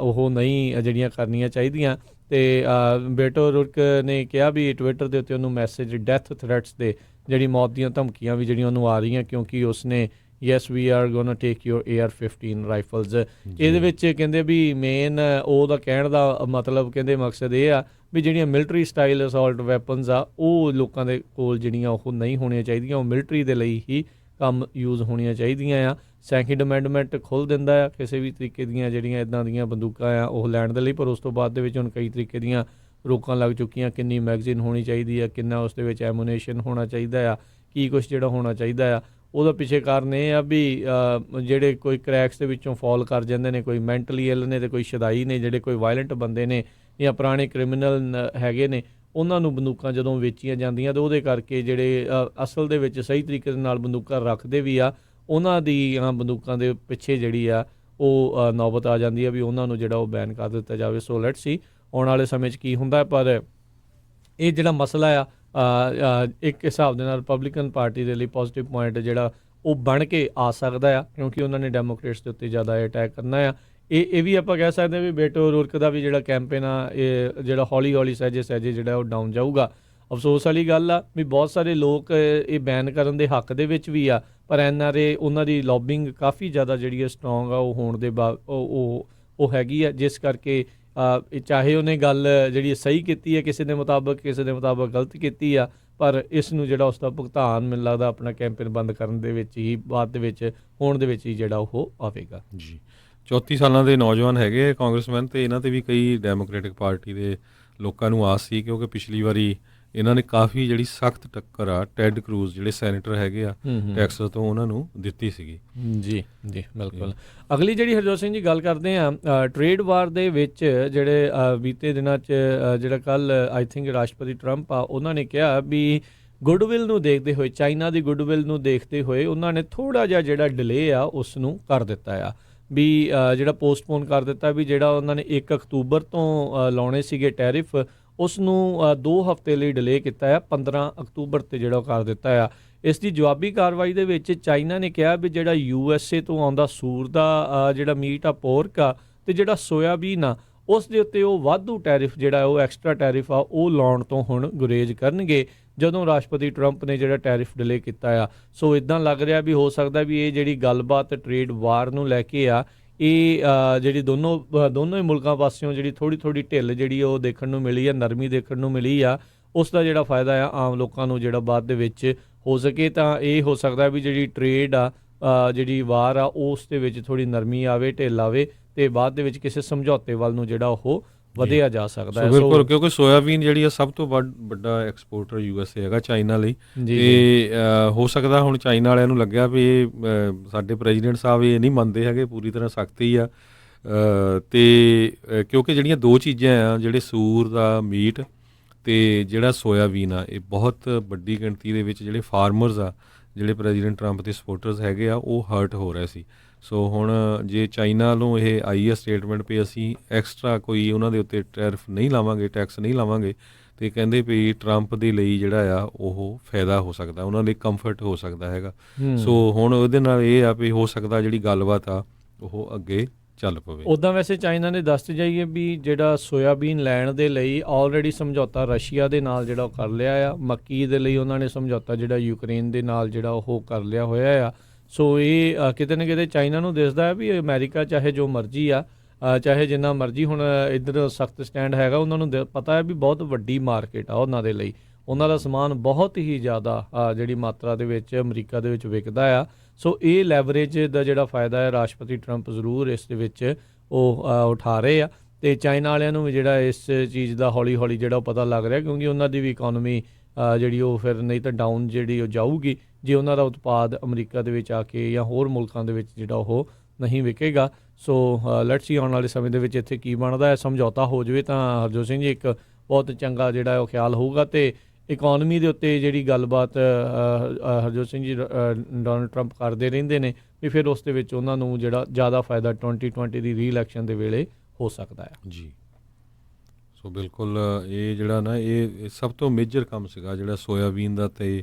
ਉਹ ਨਹੀਂ ਜਿਹੜੀਆਂ ਕਰਨੀਆਂ ਚਾਹੀਦੀਆਂ। ਤੇ ਬੇਟੋ ਰੁਰਕ ਨੇ ਕਿਹਾ ਵੀ ਟਵਿੱਟਰ ਦੇ ਉੱਤੇ ਉਹਨੂੰ ਮੈਸੇਜ ਡੈਥ ਥ੍ਰੈਟਸ ਦੇ ਜਿਹੜੀ ਮੌਤ ਦੀਆਂ ਧਮਕੀਆਂ ਵੀ ਜਿਹੜੀਆਂ ਉਹਨੂੰ ਆ ਰਹੀਆਂ ਕਿਉਂਕਿ ਉਸਨੇ yes we are gonna take your AR-15 rifles. ਇਹਦੇ ਵਿੱਚ ਕਹਿੰਦੇ ਵੀ ਮੇਨ ਉਹਦਾ ਕਹਿਣ ਦਾ ਮਤਲਬ ਕਹਿੰਦੇ ਮਕਸਦ ਇਹ ਆ ਵੀ ਜਿਹੜੀਆਂ ਮਿਲਟਰੀ ਸਟਾਈਲ ਅਸੌਲਟ ਵੈਪਨਸ ਆ ਉਹ ਲੋਕਾਂ ਦੇ ਕੋਲ ਜਿਹੜੀਆਂ ਉਹ ਨਹੀਂ ਹੋਣੀਆਂ ਚਾਹੀਦੀਆਂ, ਉਹ ਮਿਲਟਰੀ ਦੇ ਲਈ ਹੀ ਕੰਮ ਯੂਜ਼ ਹੋਣੀਆਂ ਚਾਹੀਦੀਆਂ ਆ। ਸੈਕਿੰਡ ਅਮੈਂਡਮੈਂਟ ਖੋਲ੍ਹ ਦਿੰਦਾ ਆ ਕਿਸੇ ਵੀ ਤਰੀਕੇ ਦੀਆਂ ਜਿਹੜੀਆਂ ਇੱਦਾਂ ਦੀਆਂ ਬੰਦੂਕਾਂ ਆ ਉਹ ਲੈਣ ਦੇ ਲਈ, ਪਰ ਉਸ ਤੋਂ ਬਾਅਦ ਦੇ ਵਿੱਚ ਹੁਣ ਕਈ ਤਰੀਕੇ ਦੀਆਂ ਰੋਕਾਂ ਲੱਗ ਚੁੱਕੀਆਂ। ਕਿੰਨੀ ਮੈਗਜ਼ੀਨ ਹੋਣੀ ਚਾਹੀਦੀ ਆ, ਕਿੰਨਾ ਉਸ ਦੇ ਵਿੱਚ ਐਮੂਨੇਸ਼ਨ ਹੋਣਾ ਚਾਹੀਦਾ ਆ, ਕੀ ਕੁਛ ਜਿਹੜਾ ਹੋਣਾ ਚਾਹੀਦਾ ਆ। ਉਹਦਾ ਪਿੱਛੇ ਕਾਰਨ ਇਹ ਆ ਵੀ ਜਿਹੜੇ ਕੋਈ ਕ੍ਰੈਕਸ ਦੇ ਵਿੱਚੋਂ ਫਾਲ ਕਰ ਜਾਂਦੇ ਨੇ, ਕੋਈ ਮੈਂਟਲੀ ਇਲ ਨੇ ਤੇ ਕੋਈ ਸ਼ਦਾਈ ਨੇ, ਜਿਹੜੇ ਕੋਈ ਵਾਇਲੈਂਟ ਬੰਦੇ ਨੇ ਜਾਂ ਪੁਰਾਣੇ ਕ੍ਰਿਮੀਨਲ ਹੈਗੇ ਨੇ, ਉਹਨਾਂ ਨੂੰ ਬੰਦੂਕਾਂ ਜਦੋਂ ਵੇਚੀਆਂ ਜਾਂਦੀਆਂ ਤਾਂ ਉਹਦੇ ਕਰਕੇ ਜਿਹੜੇ ਅਸਲ ਦੇ ਵਿੱਚ ਸਹੀ ਤਰੀਕੇ ਦੇ ਨਾਲ ਬੰਦੂਕਾਂ ਰੱਖਦੇ ਵੀ ਆ ਉਹਨਾਂ ਦੀ ਬੰਦੂਕਾਂ ਦੇ ਪਿੱਛੇ ਜਿਹੜੀ ਆ ਉਹ ਨੌਬਤ ਆ ਜਾਂਦੀ ਆ ਵੀ ਉਹਨਾਂ ਨੂੰ ਜਿਹੜਾ ਉਹ ਬੈਨ ਕਰ ਦਿੱਤਾ ਜਾਵੇ। ਸੋ ਲੈਟਸ ਸੀ ਆਉਣ ਵਾਲੇ ਸਮੇਂ 'ਚ ਕੀ ਹੁੰਦਾ। ਪਰ ਇਹ ਜਿਹੜਾ ਮਸਲਾ ਆ ਇੱਕ ਹਿਸਾਬ ਦੇ ਨਾਲ ਰਿਪਬਲਿਕਨ ਪਾਰਟੀ ਦੇ ਲਈ ਪੋਜ਼ੀਟਿਵ ਪੁਆਇੰਟ ਜਿਹੜਾ ਉਹ ਬਣ ਕੇ ਆ ਸਕਦਾ ਆ ਕਿਉਂਕਿ ਉਹਨਾਂ ਨੇ ਡੈਮੋਕ੍ਰੇਟਸ ਦੇ ਉੱਤੇ ਜ਼ਿਆਦਾ ਅਟੈਕ ਕਰਨਾ ਆ। ਇਹ ਵੀ ਆਪਾਂ ਕਹਿ ਸਕਦੇ ਹਾਂ ਵੀ ਬੇਟੋ ਰੁਰਕ ਦਾ ਵੀ ਜਿਹੜਾ ਕੈਂਪੇਨ ਆ ਇਹ ਜਿਹੜਾ ਹੌਲੀ ਹੌਲੀ ਸਹਿਜੇ ਜਿਹੜਾ ਉਹ ਡਾਊਨ ਜਾਊਗਾ। ਅਫਸੋਸ ਵਾਲੀ ਗੱਲ ਆ ਵੀ ਬਹੁਤ ਸਾਰੇ ਲੋਕ ਇਹ ਬੈਨ ਕਰਨ ਦੇ ਹੱਕ ਦੇ ਵਿੱਚ ਵੀ ਆ, ਪਰ NRA ਉਹਨਾਂ ਦੀ ਲੌਬਿੰਗ ਕਾਫੀ ਜ਼ਿਆਦਾ ਜਿਹੜੀ ਹੈ ਸਟਰੋਂਗ ਆ ਉਹ ਹੋਣ ਦੇ ਉਹ ਹੈਗੀ ਆ, ਜਿਸ ਕਰਕੇ ਚਾਹੇ ਉਹਨੇ ਗੱਲ ਜਿਹੜੀ ਸਹੀ ਕੀਤੀ ਹੈ ਕਿਸੇ ਦੇ ਮੁਤਾਬਕ ਗਲਤ ਕੀਤੀ ਆ, ਪਰ ਇਸ ਨੂੰ ਜਿਹੜਾ ਉਸ ਦਾ ਭੁਗਤਾਨ ਮੈਨੂੰ ਲੱਗਦਾ ਆਪਣਾ ਕੈਂਪੇਨ ਬੰਦ ਕਰਨ ਦੇ ਵਿੱਚ ਹੀ ਬਾਅਦ ਦੇ ਵਿੱਚ ਹੋਣ ਦੇ ਵਿੱਚ ਹੀ ਜਿਹੜਾ ਉਹ ਆਵੇਗਾ। ਜੀ 34 ਸਾਲਾਂ ਦੇ ਨੌਜਵਾਨ ਹੈਗੇ ਕਾਂਗਰਸਮੈਨ ਤੇ ਇਹਨਾਂ ਤੇ ਵੀ ਕਈ ਡੈਮੋਕ੍ਰੈਟਿਕ ਪਾਰਟੀ ਦੇ ਲੋਕਾਂ ਨੂੰ ਆਸ ਸੀ ਕਿਉਂਕਿ ਪਿਛਲੀ ਵਾਰੀ ਇਹਨਾਂ ਨੇ ਕਾਫੀ ਜਿਹੜੀ ਸਖਤ ਟੱਕਰ ਆ ਟੈਡ ਕਰੂਜ਼ ਜਿਹੜੇ ਸੈਨੇਟਰ ਹੈਗੇ ਆ ਟੈਕਸਸ ਤੋਂ ਉਹਨਾਂ ਨੂੰ ਦਿੱਤੀ ਸੀਗੀ। ਜੀ ਬਿਲਕੁਲ। ਅਗਲੀ ਜਿਹੜੀ ਹਰਜੋਤ ਸਿੰਘ ਜੀ ਗੱਲ ਕਰਦੇ ਆ ਟ੍ਰੇਡ ਵਾਰ ਦੇ ਵਿੱਚ ਜਿਹੜੇ ਬੀਤੇ ਦਿਨਾਂ 'ਚ ਜਿਹੜਾ ਕੱਲ ਆਈ ਥਿੰਕ ਰਾਸ਼ਟਰਪਤੀ ਟਰੰਪ ਆ ਉਹਨਾਂ ਨੇ ਕਿਹਾ ਵੀ ਗੁੱਡਵਿਲ ਨੂੰ ਦੇਖਦੇ ਹੋਏ, ਚਾਈਨਾ ਦੀ ਗੁੱਡਵਿਲ ਨੂੰ ਦੇਖਦੇ ਹੋਏ ਉਹਨਾਂ ਨੇ ਥੋੜ੍ਹਾ ਜਿਹਾ ਜਿਹੜਾ ਡਿਲੇ ਆ ਉਸ ਨੂੰ ਕਰ ਦਿੱਤਾ ਆ ਵੀ ਜਿਹੜਾ ਪੋਸਟਪੋਨ ਕਰ ਦਿੱਤਾ ਵੀ ਜਿਹੜਾ ਉਹਨਾਂ ਨੇ 1 ਅਕਤੂਬਰ ਤੋਂ ਲਾਉਣੇ ਸੀਗੇ ਟੈਰਿਫ ਉਸ ਨੂੰ 2 ਹਫ਼ਤੇ ਲਈ ਡਿਲੇ ਕੀਤਾ ਆ, 15 ਅਕਤੂਬਰ 'ਤੇ ਜਿਹੜਾ ਕਰ ਦਿੱਤਾ ਆ। ਇਸ ਦੀ ਜਵਾਬੀ ਕਾਰਵਾਈ ਦੇ ਵਿੱਚ ਚਾਈਨਾ ਨੇ ਕਿਹਾ ਵੀ ਜਿਹੜਾ USA ਤੋਂ ਆਉਂਦਾ ਸੂਰ ਦਾ ਜਿਹੜਾ ਮੀਟ ਆ, ਪੋਰਕ ਆ ਤੇ ਜਿਹੜਾ ਸੋਇਆਬੀਨ ਆ ਉਸ ਦੇ ਉੱਤੇ ਉਹ ਵਾਧੂ ਟੈਰਿਫ ਜਿਹੜਾ ਉਹ ਐਕਸਟਰਾ ਟੈਰਿਫ ਆ ਉਹ ਲਾਉਣ ਤੋਂ ਹੁਣ ਗੁਰੇਜ਼ ਕਰਨਗੇ ਜਦੋਂ ਰਾਸ਼ਟਰਪਤੀ ਟਰੰਪ ਨੇ ਜਿਹੜਾ ਟੈਰਿਫ ਡਿਲੇ ਕੀਤਾ ਆ। ਸੋ ਇਦਾਂ ਲੱਗ ਰਿਹਾ ਵੀ ਹੋ ਸਕਦਾ ਵੀ ਇਹ ਜਿਹੜੀ ਗੱਲਬਾਤ ਟ੍ਰੇਡ ਵਾਰ ਨੂੰ ਲੈ ਕੇ ਆ ਇਹ ਜਿਹੜੀ ਦੋਨੋਂ ਹੀ ਮੁਲਕਾਂ ਪਾਸਿਓਂ ਜਿਹੜੀ ਥੋੜ੍ਹੀ ਢਿੱਲ ਜਿਹੜੀ ਉਹ ਦੇਖਣ ਨੂੰ ਮਿਲੀ ਆ, ਨਰਮੀ ਦੇਖਣ ਨੂੰ ਮਿਲੀ ਆ, ਉਸ ਦਾ ਜਿਹੜਾ ਫਾਇਦਾ ਆ ਆਮ ਲੋਕਾਂ ਨੂੰ ਜਿਹੜਾ ਬਾਅਦ ਦੇ ਵਿੱਚ ਹੋ ਸਕੇ। ਤਾਂ ਇਹ ਹੋ ਸਕਦਾ ਵੀ ਜਿਹੜੀ ਟ੍ਰੇਡ ਆ ਜਿਹੜੀ ਵਾਰ ਆ ਉਸ ਦੇ ਵਿੱਚ ਥੋੜ੍ਹੀ ਨਰਮੀ ਆਵੇ, ਢਿੱਲ ਆਵੇ ਅਤੇ ਬਾਅਦ ਦੇ ਵਿੱਚ ਕਿਸੇ ਸਮਝੌਤੇ ਵੱਲ ਨੂੰ ਜਿਹੜਾ ਉਹ ਵਧਿਆ ਜਾ ਸਕਦਾ ਸੋ ਹੈ। ਬਿਲਕੁਲ, ਕਿਉਂਕਿ ਸੋਇਆਬੀਨ ਜਿਹੜੀ ਆ ਸਭ ਤੋਂ ਵੱਡਾ ਐਕਸਪੋਰਟਰ USA ਹੈਗਾ ਚਾਈਨਾ ਲਈ। ਜੀ ਤੇ ਹੋ ਸਕਦਾ ਹੁਣ ਚਾਈਨਾ ਵਾਲਿਆਂ ਨੂੰ ਲੱਗਿਆ ਵੀ ਇਹ ਸਾਡੇ ਪ੍ਰੈਜ਼ੀਡੈਂਟ ਸਾਹਿਬ ਇਹ ਨਹੀਂ ਮੰਨਦੇ ਹੈਗੇ, ਪੂਰੀ ਤਰ੍ਹਾਂ ਸਖਤੀ ਆ। ਤੇ ਕਿਉਂਕਿ ਜਿਹੜੀਆਂ ਦੋ ਚੀਜ਼ਾਂ ਆ, ਜਿਹੜੇ ਸੂਰ ਦਾ ਮੀਟ ਤੇ ਜਿਹੜਾ ਸੋਇਆਬੀਨ ਆ, ਇਹ ਬਹੁਤ ਵੱਡੀ ਗਿਣਤੀ ਦੇ ਵਿੱਚ ਜਿਹੜੇ ਫਾਰਮਰਸ ਆ, ਜਿਹੜੇ ਪ੍ਰੈਜ਼ੀਡੈਂਟ ਟਰੰਪ ਦੇ ਸਪੋਰਟਰਸ ਹੈਗੇ ਆ, ਉਹ ਹਰਟ ਹੋ ਰਹੇ ਸੀ। ਸੋ ਹੁਣ ਜੇ ਚਾਈਨਾ ਵੱਲੋਂ ਇਹ ਆਈ ਆ ਸਟੇਟਮੈਂਟ ਵੀ ਅਸੀਂ ਐਕਸਟਰਾ ਕੋਈ ਉਹਨਾਂ ਦੇ ਉੱਤੇ ਟੈਰਿਫ ਨਹੀਂ ਲਾਵਾਂਗੇ, ਟੈਕਸ ਨਹੀਂ ਲਾਵਾਂਗੇ, ਤੇ ਕਹਿੰਦੇ ਵੀ ਟਰੰਪ ਦੇ ਲਈ ਜਿਹੜਾ ਆ ਉਹ ਫਾਇਦਾ ਹੋ ਸਕਦਾ, ਉਹਨਾਂ ਲਈ ਕੰਫਰਟ ਹੋ ਸਕਦਾ ਹੈਗਾ। ਸੋ ਹੁਣ ਉਹਦੇ ਨਾਲ ਇਹ ਆ ਵੀ ਹੋ ਸਕਦਾ ਜਿਹੜੀ ਗੱਲਬਾਤ ਆ ਉਹ ਅੱਗੇ ਚੱਲ ਪਵੇ। ਉੱਦਾਂ ਵੈਸੇ ਚਾਈਨਾ ਨੇ ਦੱਸ ਜਾਈਏ ਵੀ ਜਿਹੜਾ ਸੋਇਆਬੀਨ ਲੈਣ ਦੇ ਲਈ ਆਲਰੇਡੀ ਸਮਝੌਤਾ ਰਸ਼ੀਆ ਦੇ ਨਾਲ ਜਿਹੜਾ ਉਹ ਕਰ ਲਿਆ ਆ। ਮੱਕੀ ਦੇ ਲਈ ਉਹਨਾਂ ਨੇ ਸਮਝੌਤਾ ਜਿਹੜਾ ਯੂਕਰੇਨ ਦੇ ਨਾਲ ਜਿਹੜਾ ਉਹ ਕਰ ਲਿਆ ਹੋਇਆ ਆ। ਸੋ ਇਹ ਕਿਤੇ ਨਾ ਕਿਤੇ ਚਾਈਨਾ ਨੂੰ ਦਿਸਦਾ ਹੈ ਵੀ ਅਮਰੀਕਾ ਚਾਹੇ ਜੋ ਮਰਜ਼ੀ ਆ, ਚਾਹੇ ਜਿੰਨਾ ਮਰਜ਼ੀ ਹੁਣ ਇੱਧਰ ਸਖਤ ਸਟੈਂਡ ਹੈਗਾ, ਉਹਨਾਂ ਨੂੰ ਪਤਾ ਹੈ ਵੀ ਬਹੁਤ ਵੱਡੀ ਮਾਰਕੀਟ ਆ ਉਹਨਾਂ ਦੇ ਲਈ। ਉਹਨਾਂ ਦਾ ਸਮਾਨ ਬਹੁਤ ਹੀ ਜ਼ਿਆਦਾ ਜਿਹੜੀ ਮਾਤਰਾ ਦੇ ਵਿੱਚ ਅਮਰੀਕਾ ਦੇ ਵਿੱਚ ਵਿਕਦਾ ਆ। ਸੋ ਇਹ ਲੈਵਰੇਜ ਦਾ ਜਿਹੜਾ ਫਾਇਦਾ ਹੈ ਰਾਸ਼ਟਰਪਤੀ ਟਰੰਪ ਜ਼ਰੂਰ ਇਸ ਦੇ ਵਿੱਚ ਉਹ ਉਠਾ ਰਹੇ ਆ। ਅਤੇ ਚਾਈਨਾ ਵਾਲਿਆਂ ਨੂੰ ਵੀ ਜਿਹੜਾ ਇਸ ਚੀਜ਼ ਦਾ ਹੌਲੀ ਹੌਲੀ ਜਿਹੜਾ ਉਹ ਪਤਾ ਲੱਗ ਰਿਹਾ, ਕਿਉਂਕਿ ਉਹਨਾਂ ਦੀ ਵੀ ਇਕੋਨਮੀ ਜਿਹੜੀ ਉਹ ਫਿਰ ਨਹੀਂ ਤਾਂ ਡਾਊਨ ਜਿਹੜੀ ਉਹ ਜਾਊਗੀ ਜੇ ਉਹਨਾਂ ਦਾ ਉਤਪਾਦ ਅਮਰੀਕਾ ਦੇ ਵਿੱਚ ਆ ਕੇ ਜਾਂ ਹੋਰ ਮੁਲਕਾਂ ਦੇ ਵਿੱਚ ਜਿਹੜਾ ਉਹ ਨਹੀਂ ਵਿਕੇਗਾ। ਸੋ ਲੈਟਸ ਸੀ ਆਉਣ ਵਾਲੇ ਸਮੇਂ ਦੇ ਵਿੱਚ ਇੱਥੇ ਕੀ ਬਣਦਾ ਹੈ। ਸਮਝੌਤਾ ਹੋ ਜਾਵੇ ਤਾਂ ਹਰਜੋਤ ਸਿੰਘ ਜੀ ਇੱਕ ਬਹੁਤ ਚੰਗਾ ਜਿਹੜਾ ਉਹ ਖਿਆਲ ਹੋਊਗਾ। ਅਤੇ ਇਕੋਨਮੀ ਦੇ ਉੱਤੇ ਜਿਹੜੀ ਗੱਲਬਾਤ ਹਰਜੋਤ ਸਿੰਘ ਜੀ ਡੋਨਲਡ ਟਰੰਪ ਕਰਦੇ ਰਹਿੰਦੇ ਨੇ ਵੀ ਫਿਰ ਉਸ ਦੇ ਵਿੱਚ ਉਹਨਾਂ ਨੂੰ ਜਿਹੜਾ ਜ਼ਿਆਦਾ ਫਾਇਦਾ 2020 ਦੀ ਰੀ-ਇਲੈਕਸ਼ਨ ਦੇ ਵੇਲੇ ਹੋ ਸਕਦਾ ਹੈ ਜੀ। ਸੋ ਬਿਲਕੁਲ ਇਹ ਜਿਹੜਾ ਨਾ ਇਹ ਸਭ ਤੋਂ ਮੇਜਰ ਕੰਮ ਸੀਗਾ ਜਿਹੜਾ ਸੋਇਆਬੀਨ ਦਾ। ਤੇ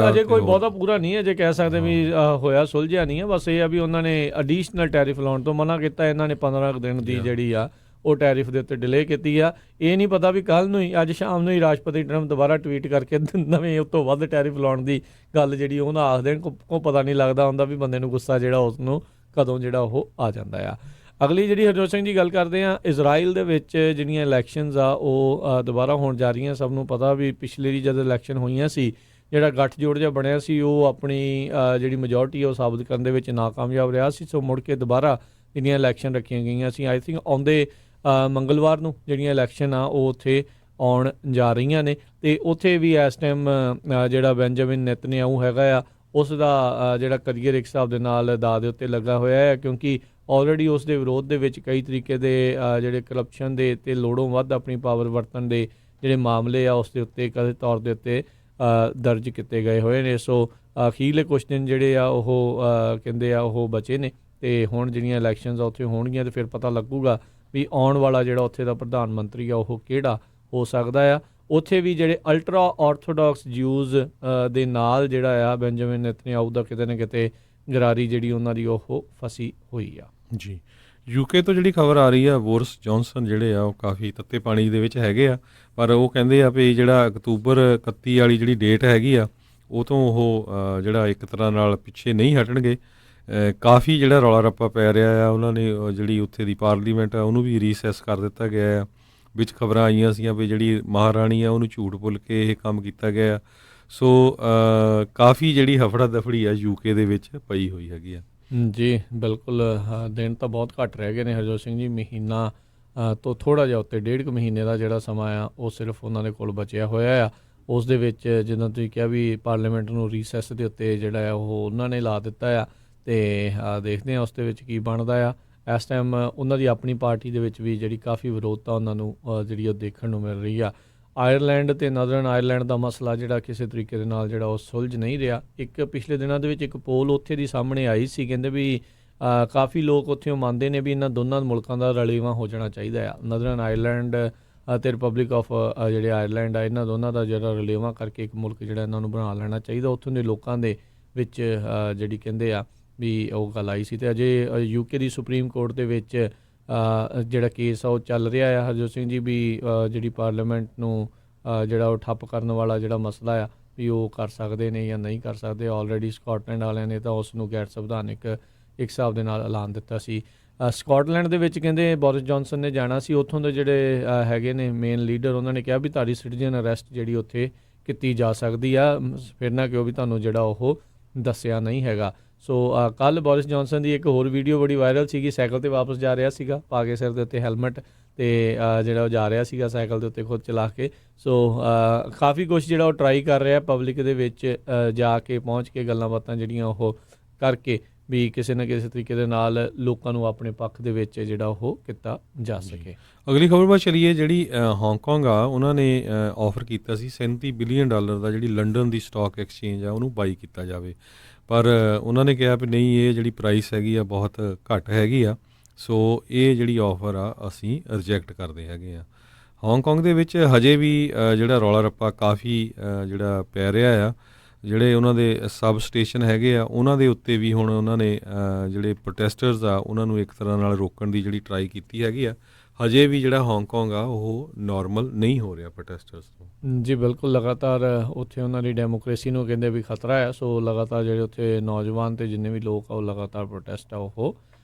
ਅਜੇ ਕੋਈ ਬਹੁਤਾ ਪੂਰਾ ਨਹੀਂ ਹੈ, ਜੇ ਕਹਿ ਸਕਦੇ ਵੀ ਹੋਇਆ ਸੁਲਝਿਆ ਨਹੀਂ ਹੈ। ਬਸ ਇਹ ਆ ਵੀ ਉਹਨਾਂ ਨੇ ਐਡੀਸ਼ਨਲ ਟੈਰਿਫ ਲਾਉਣ ਤੋਂ ਮਨਾ ਕੀਤਾ। ਇਹਨਾਂ ਨੇ 15 ਦਿਨ ਦੀ ਜਿਹੜੀ ਆ ਉਹ ਟੈਰਿਫ ਦੇ ਉੱਤੇ ਡਿਲੇ ਕੀਤੀ ਆ। ਇਹ ਨਹੀਂ ਪਤਾ ਵੀ ਕੱਲ੍ਹ ਨੂੰ ਹੀ ਅੱਜ ਸ਼ਾਮ ਨੂੰ ਹੀ ਰਾਸ਼ਟਰਪਤੀ ਟਰੰਪ ਦੁਬਾਰਾ ਟਵੀਟ ਕਰਕੇ ਨਵੇਂ ਉਸ ਤੋਂ ਵੱਧ ਟੈਰਿਫ ਲਾਉਣ ਦੀ ਗੱਲ ਜਿਹੜੀ ਉਹ ਨਾ ਆਖ ਦੇਣ। ਕੋ ਪਤਾ ਨਹੀਂ ਲੱਗਦਾ ਹੁੰਦਾ ਵੀ ਬੰਦੇ ਨੂੰ ਗੁੱਸਾ ਜਿਹੜਾ ਉਸ ਨੂੰ ਕਦੋਂ ਜਿਹੜਾ ਉਹ ਆ ਜਾਂਦਾ ਆ। ਅਗਲੀ ਜਿਹੜੀ ਹਰਜੋਤ ਸਿੰਘ ਜੀ ਗੱਲ ਕਰਦੇ ਆ, ਇਜ਼ਰਾਈਲ ਦੇ ਵਿੱਚ ਜਿਹੜੀਆਂ ਇਲੈਕਸ਼ਨਸ ਆ ਉਹ ਦੁਬਾਰਾ ਹੋਣ ਜਾ ਰਹੀਆਂ। ਸਭ ਨੂੰ ਪਤਾ ਵੀ ਪਿਛਲੇ ਦੀ ਜਦ ਇਲੈਕਸ਼ਨ ਹੋਈਆਂ ਸੀ, ਜਿਹੜਾ ਗੱਠਜੋੜ ਜਿਹਾ ਬਣਿਆ ਸੀ ਉਹ ਆਪਣੀ ਜਿਹੜੀ ਮੈਜੋਰਟੀ ਉਹ ਸਾਬਤ ਕਰਨ ਦੇ ਵਿੱਚ ਨਾਕਾਮਯਾਬ ਰਿਹਾ ਸੀ। ਸੋ ਮੁੜ ਕੇ ਦੁਬਾਰਾ ਜਿਹੜੀਆਂ ਇਲੈਕਸ਼ਨ ਰੱਖੀਆਂ ਗਈਆਂ ਸੀ, ਆਈ ਥਿੰਕ ਆਉਂਦੇ ਮੰਗਲਵਾਰ ਨੂੰ ਜਿਹੜੀਆਂ ਇਲੈਕਸ਼ਨ ਆ ਉਹ ਉੱਥੇ ਆਉਣ ਜਾ ਰਹੀਆਂ ਨੇ। ਅਤੇ ਉੱਥੇ ਵੀ ਇਸ ਟਾਈਮ ਜਿਹੜਾ ਬੈਂਜਾਮਿਨ ਨੇਤਨਯਾਹੂ ਹੈਗਾ ਆ, ਉਸ ਦਾ ਜਿਹੜਾ ਕਰੀਅਰ ਇੱਕ ਹਿਸਾਬ ਦੇ ਨਾਲ ਦਾਅ ਦੇ ਉੱਤੇ ਲੱਗਾ ਹੋਇਆ ਹੈ, ਕਿਉਂਕਿ ਆਲਰੇਡੀ ਉਸ ਦੇ ਵਿਰੋਧ ਦੇ ਵਿੱਚ ਕਈ ਤਰੀਕੇ ਦੇ ਜਿਹੜੇ ਕਰਪਸ਼ਨ ਦੇ ਅਤੇ ਲੋੜੋਂ ਵੱਧ ਆਪਣੀ ਪਾਵਰ ਵਰਤਣ ਦੇ ਜਿਹੜੇ ਮਾਮਲੇ ਆ ਉਸ ਦੇ ਉੱਤੇ ਕਦੇ ਤੌਰ ਦੇ ਉੱਤੇ ਦਰਜ ਕੀਤੇ ਗਏ ਹੋਏ ਨੇ। ਸੋ ਅਖੀਰਲੇ ਕੁਛ ਦਿਨ ਜਿਹੜੇ ਆ ਉਹ ਕਹਿੰਦੇ ਆ ਉਹ ਬਚੇ ਨੇ, ਅਤੇ ਹੁਣ ਜਿਹੜੀਆਂ ਇਲੈਕਸ਼ਨਸ ਆ ਉੱਥੇ ਹੋਣਗੀਆਂ ਅਤੇ ਫਿਰ ਪਤਾ ਲੱਗੂਗਾ ਵੀ ਆਉਣ ਵਾਲਾ ਜਿਹੜਾ ਉੱਥੇ ਦਾ ਪ੍ਰਧਾਨ ਮੰਤਰੀ ਆ ਉਹ ਕਿਹੜਾ ਹੋ ਸਕਦਾ ਆ। ਉੱਥੇ ਵੀ ਜਿਹੜੇ ਅਲਟਰਾ ਆਰਥੋਡਾਕਸ ਜਿਊਜ਼ ਦੇ ਨਾਲ ਜਿਹੜਾ ਆ ਬੈਂਜਾਮਿਨ ਨੇਤਨਯਾਹੂ ਦਾ ਕਿਤੇ ਨਾ ਕਿਤੇ ਗਰਾਰੀ ਜਿਹੜੀ ਉਹਨਾਂ ਦੀ ਉਹ ਫਸੀ ਹੋਈ ਆ। ਜੀ, UK ਤੋਂ ਜਿਹੜੀ ਖਬਰ ਆ ਰਹੀ ਆ, ਬੋਰਿਸ ਜੌਨਸਨ ਜਿਹੜੇ ਆ ਉਹ ਕਾਫੀ ਤੱਤੇ ਪਾਣੀ ਦੇ ਵਿੱਚ ਹੈਗੇ ਆ, ਪਰ ਉਹ ਕਹਿੰਦੇ ਆ ਵੀ ਜਿਹੜਾ ਅਕਤੂਬਰ 31 ਵਾਲੀ ਜਿਹੜੀ ਡੇਟ ਹੈਗੀ ਆ ਉਹ ਤੋਂ ਉਹ ਜਿਹੜਾ ਇੱਕ ਤਰ੍ਹਾਂ ਨਾਲ ਪਿੱਛੇ ਨਹੀਂ ਹਟਣਗੇ। ਕਾਫੀ ਜਿਹੜਾ ਰੌਲਾ ਰੱਪਾ ਪੈ ਰਿਹਾ ਆ, ਉਹਨਾਂ ਨੇ ਜਿਹੜੀ ਉੱਥੇ ਦੀ ਪਾਰਲੀਮੈਂਟ ਆ ਉਹਨੂੰ ਵੀ ਰੀਸੈਸ ਕਰ ਦਿੱਤਾ ਗਿਆ ਆ। ਵਿੱਚ ਖਬਰਾਂ ਆਈਆਂ ਸੀਗੀਆਂ ਵੀ ਜਿਹੜੀ ਮਹਾਰਾਣੀ ਆ ਉਹਨੂੰ ਝੂਠ ਬੋਲ ਕੇ ਇਹ ਕੰਮ ਕੀਤਾ ਗਿਆ। ਸੋ ਕਾਫੀ ਜਿਹੜੀ ਹਫੜਾ ਦਫੜੀ ਆ UK ਦੇ ਵਿੱਚ ਪਈ ਹੋਈ ਹੈਗੀ ਆ। ਜੀ ਬਿਲਕੁਲ, ਦਿਨ ਤਾਂ ਬਹੁਤ ਘੱਟ ਰਹਿ ਗਏ ਨੇ ਹਰਜੋਤ ਸਿੰਘ ਜੀ। ਮਹੀਨਾ ਤੋਂ ਥੋੜ੍ਹਾ ਜਿਹਾ ਉੱਤੇ 1.5 ਮਹੀਨੇ ਦਾ ਜਿਹੜਾ ਸਮਾਂ ਆ ਉਹ ਸਿਰਫ ਉਹਨਾਂ ਦੇ ਕੋਲ ਬਚਿਆ ਹੋਇਆ ਆ। ਉਸ ਦੇ ਵਿੱਚ ਜਿੱਦਾਂ ਤੁਸੀਂ ਕਿਹਾ ਵੀ ਪਾਰਲੀਮੈਂਟ ਨੂੰ ਰੀਸੈਸ ਦੇ ਉੱਤੇ ਜਿਹੜਾ ਆ ਉਹ ਉਹਨਾਂ ਨੇ ਲਾ ਦਿੱਤਾ ਆ, ਅਤੇ ਦੇਖਦੇ ਹਾਂ ਉਸ ਦੇ ਵਿੱਚ ਕੀ ਬਣਦਾ ਆ। ਇਸ ਟਾਈਮ ਉਹਨਾਂ ਦੀ ਆਪਣੀ ਪਾਰਟੀ ਦੇ ਵਿੱਚ ਵੀ ਜਿਹੜੀ ਕਾਫੀ ਵਿਰੋਧਤਾ ਉਹਨਾਂ ਨੂੰ ਜਿਹੜੀ ਉਹ ਦੇਖਣ ਨੂੰ ਮਿਲ ਰਹੀ ਆ। ਆਇਰਲੈਂਡ ਅਤੇ ਨਦਰਨ ਆਇਰਲੈਂਡ ਦਾ ਮਸਲਾ ਜਿਹੜਾ ਕਿਸੇ ਤਰੀਕੇ ਦੇ ਨਾਲ ਜਿਹੜਾ ਉਹ ਸੁਲਝ ਨਹੀਂ ਰਿਹਾ। ਇੱਕ ਪਿਛਲੇ ਦਿਨਾਂ ਦੇ ਵਿੱਚ ਇੱਕ ਪੋਲ ਉੱਥੇ ਦੀ ਸਾਹਮਣੇ ਆਈ ਸੀ, ਕਹਿੰਦੇ ਵੀ ਕਾਫੀ ਲੋਕ ਉੱਥੇ ਮੰਨਦੇ ਨੇ ਵੀ ਇਹਨਾਂ ਦੋਨਾਂ ਮੁਲਕਾਂ ਦਾ ਰਲੇਵਾਂ ਹੋ ਜਾਣਾ ਚਾਹੀਦਾ ਆ। ਨਦਰਨ ਆਇਰਲੈਂਡ ਅਤੇ ਰਿਪਬਲਿਕ ਆਫ ਜਿਹੜੇ ਆਇਰਲੈਂਡ ਆ, ਇਹਨਾਂ ਦੋਨਾਂ ਦਾ ਜਿਹੜਾ ਰਲੇਵਾਂ ਕਰਕੇ ਇੱਕ ਮੁਲਕ ਜਿਹੜਾ ਇਹਨਾਂ ਨੂੰ ਬਣਾ ਲੈਣਾ ਚਾਹੀਦਾ। ਉੱਥੋਂ ਦੇ ਲੋਕਾਂ ਦੇ ਵਿੱਚ ਜਿਹੜੀ ਕਹਿੰਦੇ ਆ ਵੀ ਉਹ ਗੱਲ ਆਈ ਸੀ। ਅਤੇ ਅਜੇ UK ਦੀ ਸੁਪਰੀਮ ਕੋਰਟ ਦੇ ਵਿੱਚ ਜਿਹੜਾ ਕੇਸ ਆ ਉਹ ਚੱਲ ਰਿਹਾ ਆ ਹਰਜੋਤ ਸਿੰਘ ਜੀ, ਵੀ ਜਿਹੜੀ ਪਾਰਲੀਮੈਂਟ ਨੂੰ ਜਿਹੜਾ ਉਹ ਠੱਪ ਕਰਨ ਵਾਲਾ ਜਿਹੜਾ ਮਸਲਾ ਆ ਵੀ ਉਹ ਕਰ ਸਕਦੇ ਨੇ ਜਾਂ ਨਹੀਂ ਕਰ ਸਕਦੇ। ਆਲਰੇਡੀ ਸਕਾਟਲੈਂਡ ਵਾਲਿਆਂ ਨੇ ਤਾਂ ਉਸ ਨੂੰ ਗੈਰ ਸੰਵਿਧਾਨਿਕ ਇੱਕ ਹਿਸਾਬ ਦੇ ਨਾਲ ਐਲਾਨ ਦਿੱਤਾ ਸੀ। ਸਕਾਟਲੈਂਡ ਦੇ ਵਿੱਚ ਕਹਿੰਦੇ ਬੋਰਿਸ ਜੌਨਸਨ ਨੇ ਜਾਣਾ ਸੀ, ਉੱਥੋਂ ਦੇ ਜਿਹੜੇ ਹੈਗੇ ਨੇ ਮੇਨ ਲੀਡਰ, ਉਹਨਾਂ ਨੇ ਕਿਹਾ ਵੀ ਤੁਹਾਡੀ ਸਿਟੀਜ਼ਨ ਅਰੈਸਟ ਜਿਹੜੀ ਉੱਥੇ ਕੀਤੀ ਜਾ ਸਕਦੀ ਆ, ਫਿਰ ਨਾ ਕਿਉਂ ਵੀ ਤੁਹਾਨੂੰ ਜਿਹੜਾ ਉਹ ਦੱਸਿਆ ਨਹੀਂ ਹੈਗਾ। ਸੋ ਕੱਲ੍ਹ ਬੋਰਿਸ ਜੌਨਸਨ ਦੀ ਇੱਕ ਹੋਰ ਵੀਡੀਓ ਬੜੀ ਵਾਇਰਲ ਸੀਗੀ, ਸਾਈਕਲ 'ਤੇ ਵਾਪਸ ਜਾ ਰਿਹਾ ਸੀਗਾ, ਪਾ ਕੇ ਸਿਰ ਦੇ ਉੱਤੇ ਹੈਲਮਟ, ਤੇ ਜਿਹੜਾ ਉਹ ਜਾ ਰਿਹਾ ਸੀਗਾ ਸਾਈਕਲ ਦੇ ਉੱਤੇ ਖੁਦ ਚਲਾ ਕੇ। ਸੋ ਕਾਫੀ ਕੁਛ ਜਿਹੜਾ ਉਹ ਟਰਾਈ ਕਰ ਰਿਹਾ ਪਬਲਿਕ ਦੇ ਵਿੱਚ ਜਾ ਕੇ ਪਹੁੰਚ ਕੇ ਗੱਲਾਂ ਬਾਤਾਂ ਜਿਹੜੀਆਂ ਉਹ ਕਰਕੇ ਵੀ ਕਿਸੇ ਨਾ ਕਿਸੇ ਤਰੀਕੇ ਦੇ ਨਾਲ ਲੋਕਾਂ ਨੂੰ ਆਪਣੇ ਪੱਖ ਦੇ ਵਿੱਚ ਜਿਹੜਾ ਉਹ ਕੀਤਾ ਜਾ ਸਕੇ। ਅਗਲੀ ਖਬਰ ਵੱਲ ਚਲੀਏ। ਜਿਹੜੀ ਹਾਂਗਕਾਂਗ ਆ ਉਹਨਾਂ ਨੇ ਆਫਰ ਕੀਤਾ ਸੀ $37 ਬਿਲੀਅਨ ਦਾ ਜਿਹੜੀ ਲੰਡਨ ਦੀ ਸਟਾਕ ਐਕਸਚੇਂਜ ਆ ਉਹਨੂੰ ਬਾਈ ਕੀਤਾ ਜਾਵੇ, ਪਰ ਉਹਨਾਂ ਨੇ ਕਿਹਾ ਵੀ ਨਹੀਂ, ਇਹ ਜਿਹੜੀ ਪ੍ਰਾਈਸ ਹੈਗੀ ਆ ਬਹੁਤ ਘੱਟ ਹੈਗੀ ਆ, ਸੋ ਇਹ ਜਿਹੜੀ ਆਫਰ ਆ ਅਸੀਂ ਰਿਜੈਕਟ ਕਰਦੇ ਹੈਗੇ ਆ। ਹਾਂਗਕਾਂਗ ਦੇ ਵਿੱਚ ਹਜੇ ਵੀ ਜਿਹੜਾ ਰੌਲਾ ਰੱਪਾ ਕਾਫੀ ਜਿਹੜਾ ਪੈ ਰਿਹਾ ਆ। ਜਿਹੜੇ ਉਹਨਾਂ ਦੇ ਸਬ ਸਟੇਸ਼ਨ ਹੈਗੇ ਆ ਉਹਨਾਂ ਦੇ ਉੱਤੇ ਵੀ ਹੁਣ ਉਹਨਾਂ ਨੇ ਜਿਹੜੇ ਪ੍ਰੋਟੈਸਟਰਸ ਆ ਉਹਨਾਂ ਨੂੰ ਇੱਕ ਤਰ੍ਹਾਂ ਨਾਲ ਰੋਕਣ ਦੀ ਜਿਹੜੀ ਟਰਾਈ ਕੀਤੀ ਹੈਗੀ ਆ। ਹਜੇ ਵੀ ਜਿਹੜਾ ਹਾਂਗਕਾਂਗ ਆ ਉਹ ਨਾਰਮਲ ਨਹੀਂ ਹੋ ਰਿਹਾ ਪ੍ਰੋਟੈਸਟਰਸ ਤੋਂ। ਜੀ ਬਿਲਕੁਲ, ਲਗਾਤਾਰ ਉੱਥੇ ਉਹਨਾਂ ਦੀ ਡੈਮੋਕ੍ਰੇਸੀ ਨੂੰ ਕਹਿੰਦੇ ਵੀ ਖਤਰਾ ਹੈ। ਸੋ ਲਗਾਤਾਰ ਜਿਹੜੇ ਉੱਥੇ ਨੌਜਵਾਨ ਅਤੇ ਜਿੰਨੇ ਵੀ ਲੋਕ ਆ ਉਹ ਲਗਾਤਾਰ ਪ੍ਰੋਟੈਸਟ ਆ ਉਹ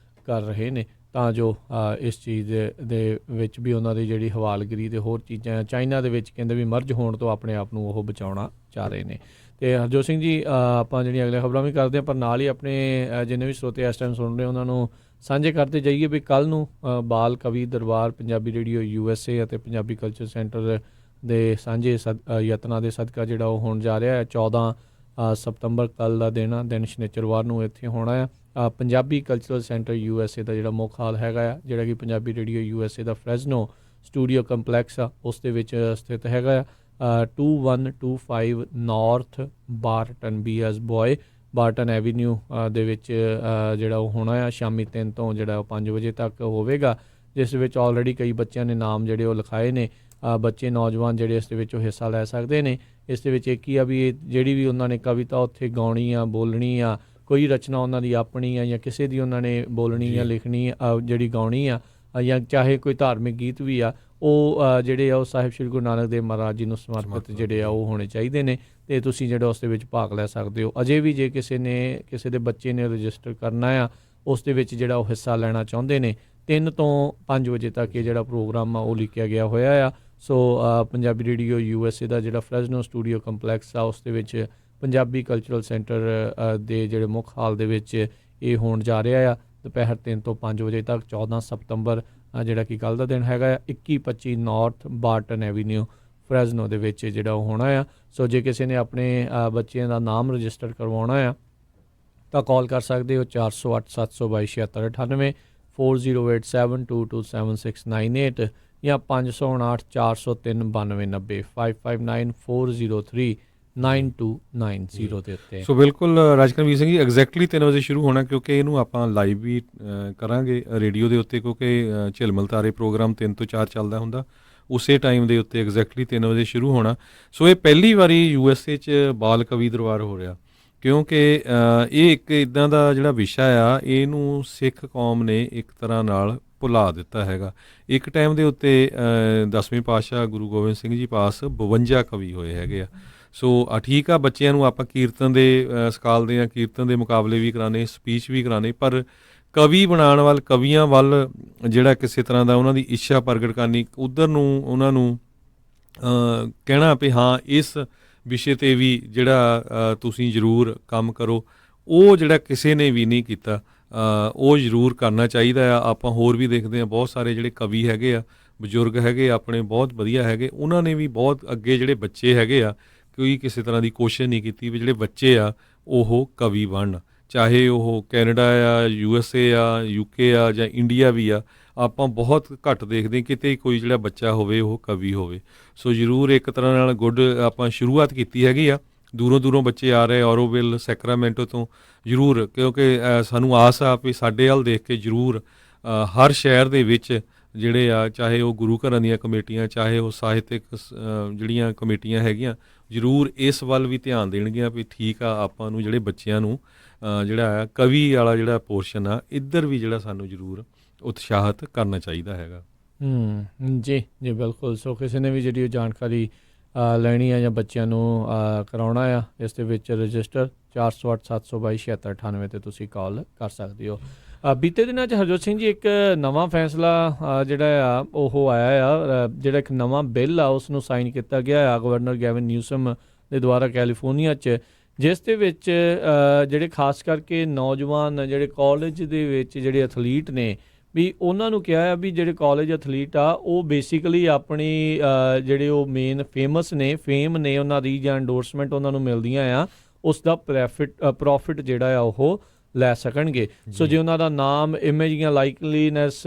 ਕਰ ਰਹੇ ਨੇ ਤਾਂ ਜੋ ਇਸ ਚੀਜ਼ ਦੇ ਵਿੱਚ ਵੀ ਉਹਨਾਂ ਦੀ ਜਿਹੜੀ ਹਵਾਲਗਿਰੀ ਅਤੇ ਹੋਰ ਚੀਜ਼ਾਂ ਚਾਈਨਾ ਦੇ ਵਿੱਚ ਕਹਿੰਦੇ ਵੀ ਮਰਜ ਹੋਣ ਤੋਂ ਆਪਣੇ ਆਪ ਨੂੰ ਉਹ ਬਚਾਉਣਾ ਚਾਹ ਰਹੇ ਨੇ। ਅਤੇ ਹਰਜੋਤ ਸਿੰਘ ਜੀ, ਆਪਾਂ ਜਿਹੜੀਆਂ ਅਗਲੀਆਂ ਖਬਰਾਂ ਵੀ ਕਰਦੇ ਹਾਂ, ਪਰ ਨਾਲ ਹੀ ਆਪਣੇ ਜਿੰਨੇ ਵੀ ਸਰੋਤੇ ਇਸ ਟਾਈਮ ਸੁਣ ਰਹੇ ਉਹਨਾਂ ਨੂੰ ਸਾਂਝੇ ਕਰਦੇ ਜਾਈਏ ਵੀ ਕੱਲ੍ਹ ਨੂੰ ਬਾਲ ਕਵੀ ਦਰਬਾਰ ਪੰਜਾਬੀ ਰੇਡੀਓ USA ਅਤੇ ਪੰਜਾਬੀ ਕਲਚਰ ਸੈਂਟਰ ਦੇ ਸਾਂਝੇ ਯਤਨਾਂ ਦੇ ਸਦਕਾ ਜਿਹੜਾ ਉਹ ਹੋਣ ਜਾ ਰਿਹਾ ਹੈ। 14 ਸਤੰਬਰ ਕੱਲ੍ਹ ਦਾ ਦਿਨ ਸ਼ਨੀਚਰਵਾਰ ਨੂੰ ਇੱਥੇ ਹੋਣਾ ਆ। ਪੰਜਾਬੀ ਕਲਚਰਲ ਸੈਂਟਰ USA ਦਾ ਜਿਹੜਾ ਮੁੱਖ ਹਾਲ ਹੈਗਾ ਆ, ਜਿਹੜਾ ਕਿ ਪੰਜਾਬੀ ਰੇਡੀਓ USA ਦਾ ਫਰੈਜ਼ਨੋ ਸਟੂਡੀਓ ਕੰਪਲੈਕਸ ਆ, ਉਸ ਦੇ ਵਿੱਚ ਸਥਿਤ ਹੈਗਾ ਆ। 2125 ਨਾਰਥ ਬਾਰਟਨ BS ਬੋਏ ਬਾਰਟਨ ਐਵੀਨਿਊ ਦੇ ਵਿੱਚ ਜਿਹੜਾ ਉਹ ਹੋਣਾ ਆ। ਸ਼ਾਮੀ 3 ਤੋਂ ਜਿਹੜਾ ਉਹ 5 ਵਜੇ ਤੱਕ ਹੋਵੇਗਾ, ਜਿਸ ਵਿੱਚ ਆਲਰੇਡੀ ਕਈ ਬੱਚਿਆਂ ਨੇ ਨਾਮ ਜਿਹੜੇ ਉਹ ਲਿਖਾਏ ਨੇ। ਬੱਚੇ ਨੌਜਵਾਨ ਜਿਹੜੇ ਇਸ ਦੇ ਵਿੱਚ ਉਹ ਹਿੱਸਾ ਲੈ ਸਕਦੇ ਨੇ। ਇਸ ਦੇ ਵਿੱਚ ਇੱਕ ਹੀ ਆ ਵੀ ਜਿਹੜੀ ਵੀ ਉਹਨਾਂ ਨੇ ਕਵਿਤਾ ਉੱਥੇ ਗਾਉਣੀ ਆ, ਬੋਲਣੀ ਆ, ਕੋਈ ਰਚਨਾ ਉਹਨਾਂ ਦੀ ਆਪਣੀ ਆ ਜਾਂ ਕਿਸੇ ਦੀ ਉਹਨਾਂ ਨੇ ਬੋਲਣੀ ਜਾਂ ਲਿਖਣੀ ਜਿਹੜੀ ਗਾਉਣੀ ਆ, ਜਾਂ ਚਾਹੇ ਕੋਈ ਧਾਰਮਿਕ ਗੀਤ ਵੀ ਆ, ਉਹ ਜਿਹੜੇ ਆ ਉਹ ਸਾਹਿਬ ਸ਼੍ਰੀ ਗੁਰੂ ਨਾਨਕ ਦੇਵ ਮਹਾਰਾਜ ਜੀ ਨੂੰ ਸਮਰਪਿਤ ਜਿਹੜੇ ਆ ਉਹ ਹੋਣੇ ਚਾਹੀਦੇ ਨੇ ਅਤੇ ਤੁਸੀਂ ਜਿਹੜਾ ਉਸ ਦੇ ਵਿੱਚ ਭਾਗ ਲੈ ਸਕਦੇ ਹੋ। ਅਜੇ ਵੀ ਜੇ ਕਿਸੇ ਦੇ ਬੱਚੇ ਨੇ ਰਜਿਸਟਰ ਕਰਨਾ ਆ, ਉਸ ਦੇ ਵਿੱਚ ਜਿਹੜਾ ਉਹ ਹਿੱਸਾ ਲੈਣਾ ਚਾਹੁੰਦੇ ਨੇ, 3 ਤੋਂ 5 ਵਜੇ ਤੱਕ ਇਹ ਜਿਹੜਾ ਪ੍ਰੋਗਰਾਮ ਆ ਉਹ ਲਿਖਿਆ ਗਿਆ ਹੋਇਆ ਆ। ਸੋ ਪੰਜਾਬੀ ਰੇਡੀਓ USA ਦਾ ਜਿਹੜਾ ਫਰੈਜ਼ਨੋ ਸਟੂਡੀਓ ਕੰਪਲੈਕਸ ਆ, ਉਸ ਦੇ ਵਿੱਚ ਪੰਜਾਬੀ ਕਲਚਰਲ ਸੈਂਟਰ ਦੇ ਜਿਹੜੇ ਮੁੱਖ ਹਾਲ ਦੇ ਵਿੱਚ ਇਹ ਹੋਣ ਜਾ ਰਿਹਾ ਆ ਦੁਪਹਿਰ 3 ਤੋਂ 5 ਵਜੇ ਤੱਕ। 14 ਸਤੰਬਰ ਜਿਹੜਾ ਕਿ ਕੱਲ੍ਹ ਦਾ ਦਿਨ ਹੈਗਾ ਆ। 2125 ਨਾਰਥ ਬਾਰਟਨ ਐਵੀਨਿਊ ਫਰੈਜ਼ਨੋ ਦੇ ਵਿੱਚ ਜਿਹੜਾ ਉਹ ਹੋਣਾ ਆ। ਸੋ ਜੇ ਕਿਸੇ ਨੇ ਆਪਣੇ ਬੱਚਿਆਂ ਦਾ ਨਾਮ ਰਜਿਸਟਰ ਕਰਵਾਉਣਾ ਆ ਤਾਂ ਕਾਲ ਕਰ ਸਕਦੇ ਹੋ 408 722 7698, 4087227698 ਜਾਂ 559 403 9290, 559 403 9290 ਦੇ ਉੱਤੇ। ਸੋ ਬਿਲਕੁਲ ਰਾਜਕਰਮਵੀਰ ਸਿੰਘ ਜੀ, ਐਗਜ਼ੈਕਟਲੀ 3 ਵਜੇ ਸ਼ੁਰੂ ਹੋਣਾ, ਕਿਉਂਕਿ ਇਹਨੂੰ ਆਪਾਂ ਲਾਈਵ ਵੀ ਕਰਾਂਗੇ ਰੇਡੀਓ ਦੇ ਉੱਤੇ, ਕਿਉਂਕਿ ਝਿਲਮਿਲ ਤਾਰੇ ਪ੍ਰੋਗਰਾਮ 3 ਤੋਂ 4 ਚੱਲਦਾ ਹੁੰਦਾ। ਉਸੇ ਟਾਈਮ ਦੇ ਉੱਤੇ ਐਗਜ਼ੈਕਟਲੀ 3 ਵਜੇ ਸ਼ੁਰੂ ਹੋਣਾ। ਸੋ ਇਹ ਪਹਿਲੀ ਵਾਰੀ USA 'ਚ ਬਾਲ ਕਵੀ ਦਰਬਾਰ ਹੋ ਰਿਹਾ, ਕਿਉਂਕਿ ਇਹ ਇੱਕ ਇੱਦਾਂ ਦਾ ਜਿਹੜਾ ਵਿਸ਼ਾ ਆ, ਇਹਨੂੰ ਸਿੱਖ ਕੌਮ ਨੇ ਇੱਕ ਤਰ੍ਹਾਂ ਨਾਲ ਭੁਲਾ ਦਿੱਤਾ ਹੈਗਾ। ਇੱਕ ਟਾਈਮ ਦੇ ਉੱਤੇ 10ਵੇਂ ਪਾਤਸ਼ਾਹ ਗੁਰੂ ਗੋਬਿੰਦ ਸਿੰਘ ਜੀ ਪਾਸ 52 ਕਵੀ ਹੋਏ ਹੈਗੇ ਆ। ਸੋ ਠੀਕ ਆ, ਬੱਚਿਆਂ ਨੂੰ ਆਪਾਂ ਕੀਰਤਨ ਦੇ ਸਿਖਾਲਦੇ ਹਾਂ, ਕੀਰਤਨ ਦੇ ਮੁਕਾਬਲੇ ਵੀ ਕਰਾਉਂਦੇ, ਸਪੀਚ ਵੀ ਕਰਾਉਂਦੇ, ਪਰ ਕਵੀ ਬਣਾਉਣ ਵੱਲ, ਕਵੀਆਂ ਵੱਲ ਜਿਹੜਾ ਕਿਸੇ ਤਰ੍ਹਾਂ ਦਾ ਉਹਨਾਂ ਦੀ ਇੱਛਾ ਪ੍ਰਗਟ ਕਰਨੀ, ਉੱਧਰ ਨੂੰ ਉਹਨਾਂ ਨੂੰ ਕਹਿਣਾ ਵੀ ਹਾਂ ਇਸ ਵਿਸ਼ੇ 'ਤੇ ਵੀ ਜਿਹੜਾ ਤੁਸੀਂ ਜ਼ਰੂਰ ਕੰਮ ਕਰੋ, ਉਹ ਜਿਹੜਾ ਕਿਸੇ ਨੇ ਵੀ ਨਹੀਂ ਕੀਤਾ। ਉਹ ਜ਼ਰੂਰ ਕਰਨਾ ਚਾਹੀਦਾ ਆ। ਆਪਾਂ ਹੋਰ ਵੀ ਦੇਖਦੇ ਹਾਂ ਬਹੁਤ ਸਾਰੇ ਜਿਹੜੇ ਕਵੀ ਹੈਗੇ ਆ, ਬਜ਼ੁਰਗ ਹੈਗੇ ਆਪਣੇ, ਬਹੁਤ ਵਧੀਆ ਹੈਗੇ, ਉਹਨਾਂ ਨੇ ਵੀ ਬਹੁਤ ਅੱਗੇ ਜਿਹੜੇ ਬੱਚੇ ਹੈਗੇ ਆ, ਕੋਈ ਕਿਸੇ ਤਰ੍ਹਾਂ ਦੀ ਕੋਸ਼ਿਸ਼ ਨਹੀਂ ਕੀਤੀ ਵੀ ਜਿਹੜੇ ਬੱਚੇ ਆ ਉਹ ਕਵੀ ਬਣਨ, ਚਾਹੇ ਉਹ ਕੈਨੇਡਾ ਆ, USA ਆ, UK ਆ ਜਾਂ ਇੰਡੀਆ ਵੀ ਆ। ਆਪਾਂ ਬਹੁਤ ਘੱਟ ਦੇਖਦੇ ਕਿਤੇ ਕੋਈ ਜਿਹੜਾ ਬੱਚਾ ਹੋਵੇ ਉਹ ਕਵੀ ਹੋਵੇ। ਸੋ ਜ਼ਰੂਰ ਇੱਕ ਤਰ੍ਹਾਂ ਨਾਲ ਗੁੱਡ ਆਪਾਂ ਸ਼ੁਰੂਆਤ ਕੀਤੀ ਹੈਗੀ ਆ। ਦੂਰੋਂ ਦੂਰੋਂ ਬੱਚੇ ਆ ਰਹੇ, ਔਰੋਵਿਲ, ਸੈਕਰਾਮੈਂਟੋ ਤੋਂ ਜ਼ਰੂਰ, ਕਿਉਂਕਿ ਸਾਨੂੰ ਆਸ ਆ ਵੀ ਸਾਡੇ ਵੱਲ ਦੇਖ ਕੇ ਜ਼ਰੂਰ ਹਰ ਸ਼ਹਿਰ ਦੇ ਵਿੱਚ ਜਿਹੜੇ ਆ, ਚਾਹੇ ਉਹ ਗੁਰੂ ਘਰਾਂ ਦੀਆਂ ਕਮੇਟੀਆਂ, ਚਾਹੇ ਉਹ ਸਾਹਿਤਕ ਜਿਹੜੀਆਂ ਕਮੇਟੀਆਂ ਹੈਗੀਆਂ, ਜ਼ਰੂਰ ਇਸ ਵੱਲ ਵੀ ਧਿਆਨ ਦੇਣਗੀਆਂ ਵੀ ਠੀਕ ਆ, ਆਪਾਂ ਨੂੰ ਜਿਹੜੇ ਬੱਚਿਆਂ ਨੂੰ ਜਿਹੜਾ ਕਵੀ ਵਾਲਾ ਜਿਹੜਾ ਪੋਰਸ਼ਨ ਆ, ਇੱਧਰ ਵੀ ਜਿਹੜਾ ਸਾਨੂੰ ਜ਼ਰੂਰ ਉਤਸ਼ਾਹਿਤ ਕਰਨਾ ਚਾਹੀਦਾ ਹੈਗਾ। ਜੀ ਜੀ ਬਿਲਕੁਲ। ਸੋ ਕਿਸੇ ਨੇ ਵੀ ਜਿਹੜੀ ਉਹ ਜਾਣਕਾਰੀ ਲੈਣੀ ਆ ਜਾਂ ਬੱਚਿਆਂ ਨੂੰ ਕਰਾਉਣਾ ਆ, ਇਸ ਦੇ ਵਿੱਚ ਰਜਿਸਟਰ 408 722 7698 'ਤੇ ਤੁਸੀਂ ਕਾਲ ਕਰ ਸਕਦੇ ਹੋ। ਬੀਤੇ ਦਿਨਾਂ 'ਚ ਹਰਜੋਤ ਸਿੰਘ ਜੀ ਇੱਕ ਨਵਾਂ ਫੈਸਲਾ ਜਿਹੜਾ ਆ ਉਹ ਆਇਆ ਆ, ਜਿਹੜਾ ਇੱਕ ਨਵਾਂ ਬਿੱਲ ਆ ਉਸ ਨੂੰ ਸਾਈਨ ਕੀਤਾ ਗਿਆ ਆ ਗਵਰਨਰ ਗੈਵਨ ਨਿਊਸਮ ਦੇ ਦੁਆਰਾ ਕੈਲੀਫੋਰਨੀਆ 'ਚ, ਜਿਸ ਦੇ ਵਿੱਚ ਜਿਹੜੇ ਖਾਸ ਕਰਕੇ ਨੌਜਵਾਨ ਜਿਹੜੇ ਕਾਲਜ ਦੇ ਵਿੱਚ ਜਿਹੜੇ ਐਥਲੀਟ ਨੇ ਵੀ ਉਹਨਾਂ ਨੂੰ ਕਿਹਾ ਆ ਵੀ ਜਿਹੜੇ ਕਾਲਜ ਐਥਲੀਟ ਆ ਉਹ ਬੇਸਿਕਲੀ ਆਪਣੀ ਜਿਹੜੇ ਉਹ ਮੇਨ ਫੇਮਸ ਨੇ ਫੇਮ ਨੇ ਉਹਨਾਂ ਦੀ ਜਾਂ ਐਂਡੋਰਸਮੈਂਟ ਉਹਨਾਂ ਨੂੰ ਮਿਲਦੀਆਂ ਆ ਉਸ ਦਾ ਪ੍ਰੋਫਿਟ ਜਿਹੜਾ ਆ ਉਹ ਲੈ ਸਕਣਗੇ। ਸੋ ਜੇ ਉਹਨਾਂ ਦਾ ਨਾਮ ਇਮੇਜ ਜਾਂ ਲਾਈਕਲੀਨੈਸ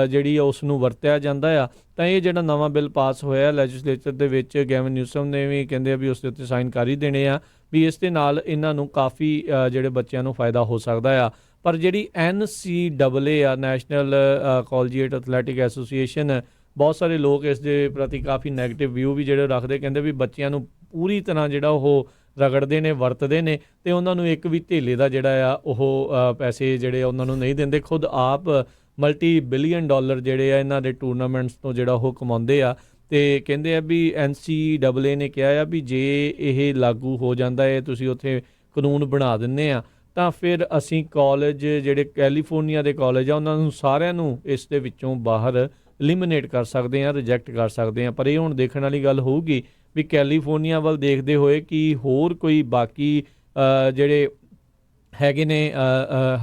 ਜਿਹੜੀ ਆ ਉਸ ਨੂੰ ਵਰਤਿਆ ਜਾਂਦਾ ਆ ਤਾਂ ਇਹ ਜਿਹੜਾ ਨਵਾਂ ਬਿੱਲ ਪਾਸ ਹੋਇਆ ਲੈਜਿਸਲੇਚਰ ਦੇ ਵਿੱਚ ਗੈਵਨ ਨਿਊਸਮ ਨੇ ਵੀ ਕਹਿੰਦੇ ਆ ਵੀ ਉਸ ਦੇ ਉੱਤੇ ਸਾਈਨ ਕਰ ਹੀ ਦੇਣੇ ਆ ਵੀ ਇਸ ਦੇ ਨਾਲ ਇਹਨਾਂ ਨੂੰ ਕਾਫੀ ਜਿਹੜੇ ਬੱਚਿਆਂ ਨੂੰ ਫਾਇਦਾ ਹੋ ਸਕਦਾ ਆ। ਪਰ ਜਿਹੜੀ NCAA ਆ ਨੈਸ਼ਨਲ ਕਾਲਜੀਏਟ ਐਥਲੈਟਿਕ ਐਸੋਸੀਏਸ਼ਨ ਬਹੁਤ ਸਾਰੇ ਲੋਕ ਇਸ ਦੇ ਪ੍ਰਤੀ ਕਾਫੀ ਨੈਗੇਟਿਵ ਵਿਊ ਵੀ ਜਿਹੜੇ ਰੱਖਦੇ ਕਹਿੰਦੇ ਵੀ ਬੱਚਿਆਂ ਨੂੰ ਪੂਰੀ ਤਰ੍ਹਾਂ ਜਿਹੜਾ ਉਹ ਰਗੜਦੇ ਨੇ ਵਰਤਦੇ ਨੇ ਅਤੇ ਉਹਨਾਂ ਨੂੰ ਇੱਕ ਵੀ ਧੇਲੇ ਦਾ ਜਿਹੜਾ ਆ ਉਹ ਪੈਸੇ ਜਿਹੜੇ ਉਹਨਾਂ ਨੂੰ ਨਹੀਂ ਦਿੰਦੇ। ਖੁਦ ਆਪ multi-billion ਡਾਲਰ ਜਿਹੜੇ ਆ ਇਹਨਾਂ ਦੇ ਟੂਰਨਾਮੈਂਟਸ ਤੋਂ ਜਿਹੜਾ ਉਹ ਕਮਾਉਂਦੇ ਆ ਅਤੇ ਕਹਿੰਦੇ ਆ ਵੀ NCAA ਨੇ ਕਿਹਾ ਆ ਵੀ ਜੇ ਇਹ ਲਾਗੂ ਹੋ ਜਾਂਦਾ ਹੈ ਤੁਸੀਂ ਉੱਥੇ ਕਾਨੂੰਨ ਬਣਾ ਦਿੰਦੇ ਆ ਤਾਂ ਫਿਰ ਅਸੀਂ ਕਾਲਜ ਜਿਹੜੇ ਕੈਲੀਫੋਰਨੀਆ ਦੇ ਕਾਲਜ ਆ ਉਹਨਾਂ ਨੂੰ ਸਾਰਿਆਂ ਨੂੰ ਇਸ ਦੇ ਵਿੱਚੋਂ ਬਾਹਰ ਐਲੀਮੀਨੇਟ ਕਰ ਸਕਦੇ ਹਾਂ ਰਿਜੈਕਟ ਕਰ ਸਕਦੇ ਹਾਂ। ਪਰ ਇਹ ਹੁਣ ਦੇਖਣ ਵਾਲੀ ਗੱਲ ਹੋਊਗੀ ਵੀ ਕੈਲੀਫੋਰਨੀਆ ਵੱਲ ਦੇਖਦੇ ਹੋਏ ਕਿ ਹੋਰ ਕੋਈ ਬਾਕੀ ਜਿਹੜੇ ਹੈਗੇ ਨੇ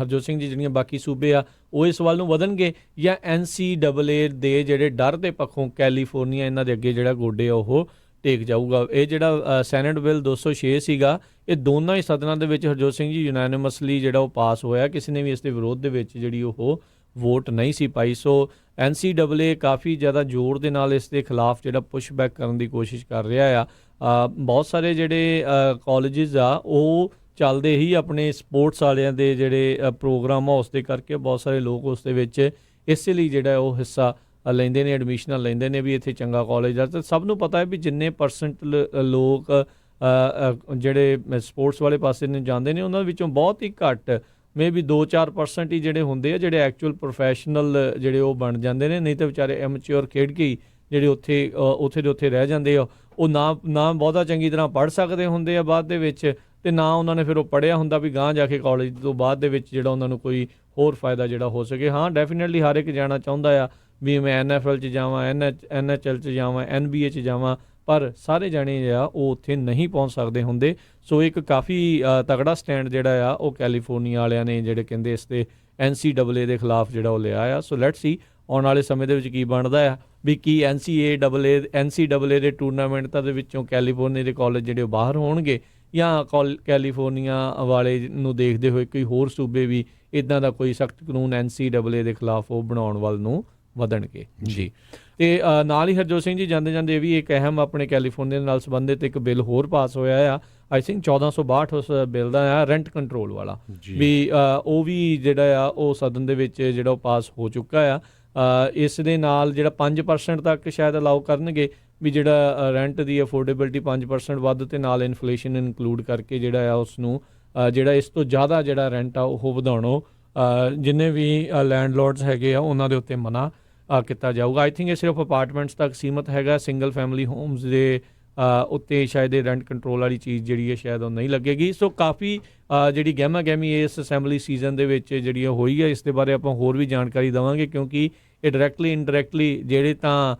ਹਰਜੋਤ ਸਿੰਘ ਜੀ ਜਿਹੜੀਆਂ ਬਾਕੀ ਸੂਬੇ ਆ ਉਹ ਇਸ ਵੱਲ ਨੂੰ ਵਧਣਗੇ ਜਾਂ NCAA ਦੇ ਜਿਹੜੇ ਡਰ ਦੇ ਪੱਖੋਂ ਕੈਲੀਫੋਰਨੀਆ ਇਹਨਾਂ ਦੇ ਅੱਗੇ ਜਿਹੜਾ ਗੋਡੇ ਆ ਉਹ ਟੇਕ ਜਾਊਗਾ। ਇਹ ਜਿਹੜਾ ਸੈਨੇਟ ਬਿੱਲ 206 ਸੀਗਾ ਇਹ ਦੋਨਾਂ ਹੀ ਸਦਨਾਂ ਦੇ ਵਿੱਚ ਹਰਜੋਤ ਸਿੰਘ ਜੀ ਯੂਨੈਨਿਮਸਲੀ ਜਿਹੜਾ ਉਹ ਪਾਸ ਹੋਇਆ, ਕਿਸੇ ਨੇ ਵੀ ਇਸ ਦੇ ਵਿਰੋਧ ਦੇ ਵਿੱਚ ਜਿਹੜੀ ਉਹ ਵੋਟ ਨਹੀਂ ਸੀ ਪਾਈ। ਸੋ NCAA ਕਾਫੀ ਜ਼ਿਆਦਾ ਜ਼ੋਰ ਦੇ ਨਾਲ ਇਸ ਦੇ ਖਿਲਾਫ ਜਿਹੜਾ ਪੁਸ਼ ਬੈਕ ਕਰਨ ਦੀ ਕੋਸ਼ਿਸ਼ ਕਰ ਰਿਹਾ ਆ। ਬਹੁਤ ਸਾਰੇ ਜਿਹੜੇ ਕਾਲਜਿਸ ਆ ਉਹ ਚੱਲਦੇ ਹੀ ਆਪਣੇ ਸਪੋਰਟਸ ਵਾਲਿਆਂ ਦੇ ਜਿਹੜੇ ਪ੍ਰੋਗਰਾਮ ਆ ਉਸ ਦੇ ਕਰਕੇ ਬਹੁਤ ਸਾਰੇ ਲੋਕ ਉਸ ਦੇ ਵਿੱਚ ਇਸੇ ਲਈ ਜਿਹੜਾ ਉਹ ਹਿੱਸਾ ਲੈਂਦੇ ਨੇ, ਐਡਮਿਸ਼ਨਾਂ ਲੈਂਦੇ ਨੇ ਵੀ ਇੱਥੇ ਚੰਗਾ ਕਾਲਜ ਆ। ਅਤੇ ਸਭ ਨੂੰ ਪਤਾ ਹੈ ਵੀ ਜਿੰਨੇ % ਲੋਕ ਜਿਹੜੇ ਸਪੋਰਟਸ ਵਾਲੇ ਪਾਸੇ ਨੂੰ ਜਾਂਦੇ ਨੇ ਉਹਨਾਂ ਵਿੱਚੋਂ ਬਹੁਤ ਹੀ ਘੱਟ ਮੇਬੀ 2-4% ਹੀ ਜਿਹੜੇ ਹੁੰਦੇ ਆ ਜਿਹੜੇ ਐਕਚੁਅਲ ਪ੍ਰੋਫੈਸ਼ਨਲ ਜਿਹੜੇ ਉਹ ਬਣ ਜਾਂਦੇ ਨੇ, ਨਹੀਂ ਤਾਂ ਵਿਚਾਰੇ ਐਮਚਿਓਰ ਖੇਡ ਕੇ ਹੀ ਜਿਹੜੇ ਉੱਥੇ ਦੇ ਉੱਥੇ ਰਹਿ ਜਾਂਦੇ ਆ। ਉਹ ਨਾ ਬਹੁਤਾ ਚੰਗੀ ਤਰ੍ਹਾਂ ਪੜ੍ਹ ਸਕਦੇ ਹੁੰਦੇ ਆ ਬਾਅਦ ਦੇ ਵਿੱਚ ਅਤੇ ਨਾ ਉਹਨਾਂ ਨੇ ਫਿਰ ਉਹ ਪੜ੍ਹਿਆ ਹੁੰਦਾ ਵੀ ਗਾਂਹ ਜਾ ਕੇ ਕਾਲਜ ਤੋਂ ਬਾਅਦ ਦੇ ਵਿੱਚ ਜਿਹੜਾ ਉਹਨਾਂ ਨੂੰ ਕੋਈ ਹੋਰ ਫਾਇਦਾ ਜਿਹੜਾ ਹੋ ਸਕੇ। ਹਾਂ ਡੈਫੀਨੇਟਲੀ ਹਰ ਇੱਕ ਜਾਣਾ ਚਾਹੁੰਦਾ ਆ ਵੀ ਮੈਂ NFL 'ਚ ਜਾਵਾਂ, NHL 'ਚ ਜਾਵਾਂ, NBA 'ਚ ਜਾਵਾਂ, ਪਰ ਸਾਰੇ ਜਾਣੇ ਆ ਉਹ ਉੱਥੇ ਨਹੀਂ ਪਹੁੰਚ ਸਕਦੇ ਹੁੰਦੇ। ਸੋ ਇੱਕ ਕਾਫੀ ਤਗੜਾ ਸਟੈਂਡ ਜਿਹੜਾ ਆ ਉਹ ਕੈਲੀਫੋਰਨੀਆ ਵਾਲਿਆਂ ਨੇ ਜਿਹੜੇ ਕਹਿੰਦੇ ਇਸ 'ਤੇ NCAA ਦੇ ਖਿਲਾਫ ਜਿਹੜਾ ਉਹ ਲਿਆ ਆ। ਸੋ ਲੈਟਸ ਸੀ ਆਉਣ ਵਾਲੇ ਸਮੇਂ ਦੇ ਵਿੱਚ ਕੀ ਬਣਦਾ ਆ ਵੀ ਕੀ NCAA ਦੇ ਟੂਰਨਾਮੈਂਟਾਂ ਦੇ ਵਿੱਚੋਂ ਕੈਲੀਫੋਰਨੀਆ ਦੇ ਕਾਲਜ ਜਿਹੜੇ ਉਹ ਬਾਹਰ ਹੋਣਗੇ ਜਾਂ ਕੈਲੀਫੋਰਨੀਆ ਵਾਲੇ ਨੂੰ ਦੇਖਦੇ ਹੋਏ ਕੋਈ ਹੋਰ ਸੂਬੇ ਵੀ ਇੱਦਾਂ ਦਾ ਕੋਈ ਸਖਤ ਕਾਨੂੰਨ NCAA ਦੇ ਖਿਲਾਫ ਉਹ ਬਣਾਉਣ ਵੱਲ ਨੂੰ ਵਧਣਗੇ ਜੀ। ਅਤੇ ਨਾਲ ਹੀ ਹਰਜੋਤ ਸਿੰਘ ਜੀ ਜਾਂਦੇ ਜਾਂਦੇ ਇਹ ਵੀ ਇੱਕ ਅਹਿਮ ਆਪਣੇ ਕੈਲੀਫੋਰਨੀਆ ਨਾਲ ਸੰਬੰਧਿਤ ਇੱਕ ਬਿੱਲ ਹੋਰ ਪਾਸ ਹੋਇਆ ਆ, ਆਈ ਥਿੰਕ 1462 ਉਸ ਬਿੱਲ ਦਾ ਆ, ਰੈਂਟ ਕੰਟਰੋਲ ਵਾਲਾ ਵੀ ਉਹ ਵੀ ਜਿਹੜਾ ਆ ਉਹ ਸਦਨ ਦੇ ਵਿੱਚ ਜਿਹੜਾ ਉਹ ਪਾਸ ਹੋ ਚੁੱਕਾ ਆ। ਇਸ ਦੇ ਨਾਲ ਜਿਹੜਾ 5% ਤੱਕ ਸ਼ਾਇਦ ਅਲਾਓ ਕਰਨਗੇ ਵੀ ਜਿਹੜਾ ਰੈਂਟ ਦੀ ਅਫੋਰਡੇਬਿਲਿਟੀ 5% ਵੱਧ ਅਤੇ ਨਾਲ ਇਨਫਲੇਸ਼ਨ ਇਨਕਲੂਡ ਕਰਕੇ ਜਿਹੜਾ ਆ ਉਸ ਨੂੰ ਜਿਹੜਾ ਇਸ ਤੋਂ ਜ਼ਿਆਦਾ ਜਿਹੜਾ ਰੈਂਟ ਆ ਉਹ ਵਧਾਉਣੋਂ ਜਿੰਨੇ ਵੀ ਲੈਂਡਲੋਰਡਸ ਹੈਗੇ ਆ ਉਹਨਾਂ ਦੇ ਉੱਤੇ ਮਨਾ ਕੀਤਾ ਜਾਊਗਾ। ਆਈ ਥਿੰਕ ਇਹ ਸਿਰਫ ਅਪਾਰਟਮੈਂਟਸ ਤੱਕ ਸੀਮਤ ਹੈਗਾ, ਸਿੰਗਲ ਫੈਮਿਲੀ ਹੋਮਸ ਦੇ ਉੱਤੇ ਸ਼ਾਇਦ ਇਹ ਰੈਂਟ ਕੰਟਰੋਲ ਵਾਲੀ ਚੀਜ਼ ਜਿਹੜੀ ਹੈ ਸ਼ਾਇਦ ਉਹ ਨਹੀਂ ਲੱਗੇਗੀ। ਸੋ ਕਾਫੀ ਜਿਹੜੀ ਗਹਿਮਾ ਗਹਿਮੀ ਇਸ ਅਸੈਂਬਲੀ ਸੀਜ਼ਨ ਦੇ ਵਿੱਚ ਜਿਹੜੀ ਹੋਈ ਹੈ ਇਸ ਦੇ ਬਾਰੇ ਆਪਾਂ ਹੋਰ ਵੀ ਜਾਣਕਾਰੀ ਦੇਵਾਂਗੇ ਕਿਉਂਕਿ ਇਹ ਡਾਇਰੈਕਟਲੀ ਇਨਡਾਇਰੈਕਟਲੀ ਜਿਹੜੇ ਤਾਂ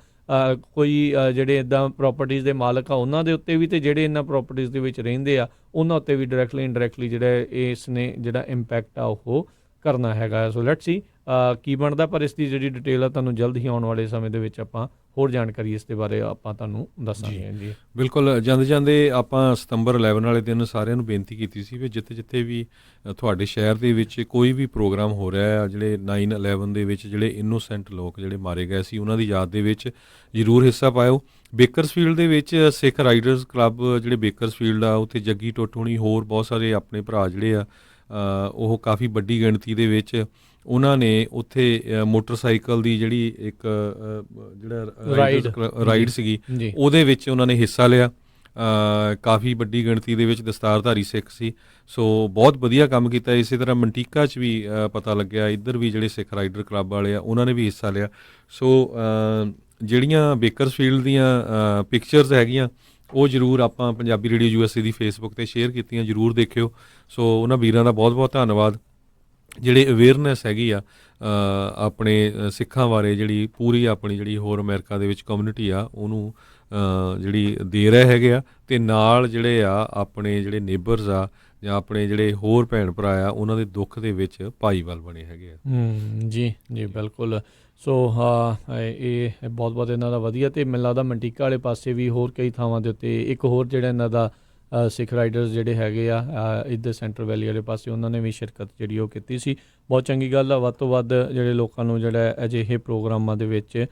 ਕੋਈ ਜਿਹੜੇ ਇੱਦਾਂ ਪ੍ਰੋਪਰਟੀਜ਼ ਦੇ ਮਾਲਕ ਆ ਉਹਨਾਂ ਦੇ ਉੱਤੇ ਵੀ ਅਤੇ ਜਿਹੜੇ ਇਹਨਾਂ ਪ੍ਰੋਪਰਟੀਜ਼ ਦੇ ਵਿੱਚ ਰਹਿੰਦੇ ਆ ਉਹਨਾਂ ਉੱਤੇ ਵੀ ਡਾਇਰੈਕਟਲੀ ਇਨਡਾਇਰੈਕਟਲੀ ਜਿਹੜਾ ਇਸ ਨੇ ਜਿਹੜਾ ਇੰਪੈਕਟ ਆ ਉਹ ਕਰਨਾ ਹੈਗਾ। ਸੋ ਲੈਟਸ ਸੀ ਕੀ ਬਣਦਾ, ਪਰ ਇਸ ਦੀ ਜਿਹੜੀ ਡਿਟੇਲ ਆ ਤੁਹਾਨੂੰ ਜਲਦ ਹੀ ਆਉਣ ਵਾਲੇ ਸਮੇਂ ਦੇ ਵਿੱਚ ਆਪਾਂ ਹੋਰ ਜਾਣਕਾਰੀ ਇਸ ਦੇ ਬਾਰੇ ਆਪਾਂ ਤੁਹਾਨੂੰ ਦੱਸਾਂਗੇ ਜੀ। ਬਿਲਕੁਲ, ਜਾਂਦੇ ਜਾਂਦੇ ਆਪਾਂ ਸਤੰਬਰ 11 ਵਾਲੇ ਦਿਨ ਸਾਰਿਆਂ ਨੂੰ ਬੇਨਤੀ ਕੀਤੀ ਸੀ ਵੀ ਜਿੱਥੇ ਵੀ ਤੁਹਾਡੇ ਸ਼ਹਿਰ ਦੇ ਵਿੱਚ ਕੋਈ ਵੀ ਪ੍ਰੋਗਰਾਮ ਹੋ ਰਿਹਾ ਆ, ਜਿਹੜੇ 9/11 ਦੇ ਵਿੱਚ ਜਿਹੜੇ ਇਨੋਸੈਂਟ ਲੋਕ ਜਿਹੜੇ ਮਾਰੇ ਗਏ ਸੀ ਉਹਨਾਂ ਦੀ ਯਾਦ ਦੇ ਵਿੱਚ ਜ਼ਰੂਰ ਹਿੱਸਾ ਪਾਇਓ। ਬੇਕਰਸਫੀਲਡ ਦੇ ਵਿੱਚ ਸਿੱਖ ਰਾਈਡਰਸ ਕਲੱਬ ਜਿਹੜੇ ਬੇਕਰਸਫੀਲਡ ਆ ਉੱਥੇ ਜੱਗੀ ਟੁੱਟ ਹੋਣੀ ਹੋਰ ਬਹੁਤ ਸਾਰੇ ਆਪਣੇ ਭਰਾ ਜਿਹੜੇ ਆ ਉਹ ਕਾਫੀ ਵੱਡੀ ਗਿਣਤੀ ਦੇ ਵਿੱਚ ਉਹਨਾਂ ਨੇ ਉੱਥੇ ਮੋਟਰਸਾਈਕਲ ਦੀ ਜਿਹੜੀ ਇੱਕ ਜਿਹੜਾ ਰਾਈਡ ਸੀਗੀ ਉਹਦੇ ਵਿੱਚ ਉਹਨਾਂ ਨੇ ਹਿੱਸਾ ਲਿਆ। ਕਾਫੀ ਵੱਡੀ ਗਿਣਤੀ ਦੇ ਵਿੱਚ ਦਸਤਾਰਧਾਰੀ ਸਿੱਖ ਸੀ, ਸੋ ਬਹੁਤ ਵਧੀਆ ਕੰਮ ਕੀਤਾ। ਇਸੇ ਤਰ੍ਹਾਂ ਮੰਟੀਕਾ 'ਚ ਵੀ ਪਤਾ ਲੱਗਿਆ ਇੱਧਰ ਵੀ ਜਿਹੜੇ ਸਿੱਖ ਰਾਈਡਰ ਕਲੱਬ ਵਾਲੇ ਆ ਉਹਨਾਂ ਨੇ ਵੀ ਹਿੱਸਾ ਲਿਆ। ਸੋ ਜਿਹੜੀਆਂ ਬੇਕਰਸਫੀਲਡ ਦੀਆਂ ਪਿਕਚਰਸ ਹੈਗੀਆਂ ਉਹ ਜ਼ਰੂਰ ਆਪਾਂ ਪੰਜਾਬੀ ਰੇਡੀਓ USA ਦੀ ਫੇਸਬੁੱਕ 'ਤੇ ਸ਼ੇਅਰ ਕੀਤੀਆਂ, ਜ਼ਰੂਰ ਦੇਖਿਓ। ਸੋ ਉਹਨਾਂ ਵੀਰਾਂ ਦਾ ਬਹੁਤ ਬਹੁਤ ਧੰਨਵਾਦ ਜਿਹੜੇ ਅਵੇਅਰਨੈਸ ਹੈਗੀ ਆ ਆਪਣੇ ਸਿੱਖਾਂ ਬਾਰੇ ਜਿਹੜੀ ਪੂਰੀ ਆਪਣੀ ਜਿਹੜੀ ਹੋਰ ਅਮਰੀਕਾ ਦੇ ਵਿੱਚ ਕਮਿਊਨਿਟੀ ਆ ਉਹਨੂੰ ਜਿਹੜੀ ਦੇ ਰਹੇ ਹੈਗੇ ਆ, ਅਤੇ ਨਾਲ ਜਿਹੜੇ ਆ ਆਪਣੇ ਜਿਹੜੇ ਨੇਬਰਸ ਆ ਜਾਂ ਆਪਣੇ ਜਿਹੜੇ ਹੋਰ ਭੈਣ ਭਰਾ ਆ ਉਹਨਾਂ ਦੇ ਦੁੱਖ ਦੇ ਵਿੱਚ ਭਾਈਵਾਲ ਬਣੇ ਹੈਗੇ ਆ। ਜੀ ਜੀ ਬਿਲਕੁਲ। ਸੋ ਇਹ ਬਹੁਤ ਬਹੁਤ ਇਹਨਾਂ ਦਾ ਵਧੀਆ, ਅਤੇ ਮੈਨੂੰ ਲੱਗਦਾ ਮੰਟੀਕਾ ਵਾਲੇ ਪਾਸੇ ਵੀ ਹੋਰ ਕਈ ਥਾਵਾਂ ਦੇ ਉੱਤੇ ਇੱਕ ਹੋਰ ਜਿਹੜਾ ਇਹਨਾਂ ਦਾ ਸਿੱਖ ਰਾਈਡਰਸ ਜਿਹੜੇ ਹੈਗੇ ਆ ਇੱਧਰ ਸੈਂਟਰ ਵੈਲੀ ਵਾਲੇ ਪਾਸੇ, ਉਹਨਾਂ ਨੇ ਵੀ ਸ਼ਿਰਕਤ ਜਿਹੜੀ ਉਹ ਕੀਤੀ ਸੀ। ਬਹੁਤ ਚੰਗੀ ਗੱਲ ਆ। ਵੱਧ ਤੋਂ ਵੱਧ ਜਿਹੜੇ ਲੋਕਾਂ ਨੂੰ ਜਿਹੜਾ ਅਜਿਹੇ ਪ੍ਰੋਗਰਾਮਾਂ ਦੇ ਵਿੱਚ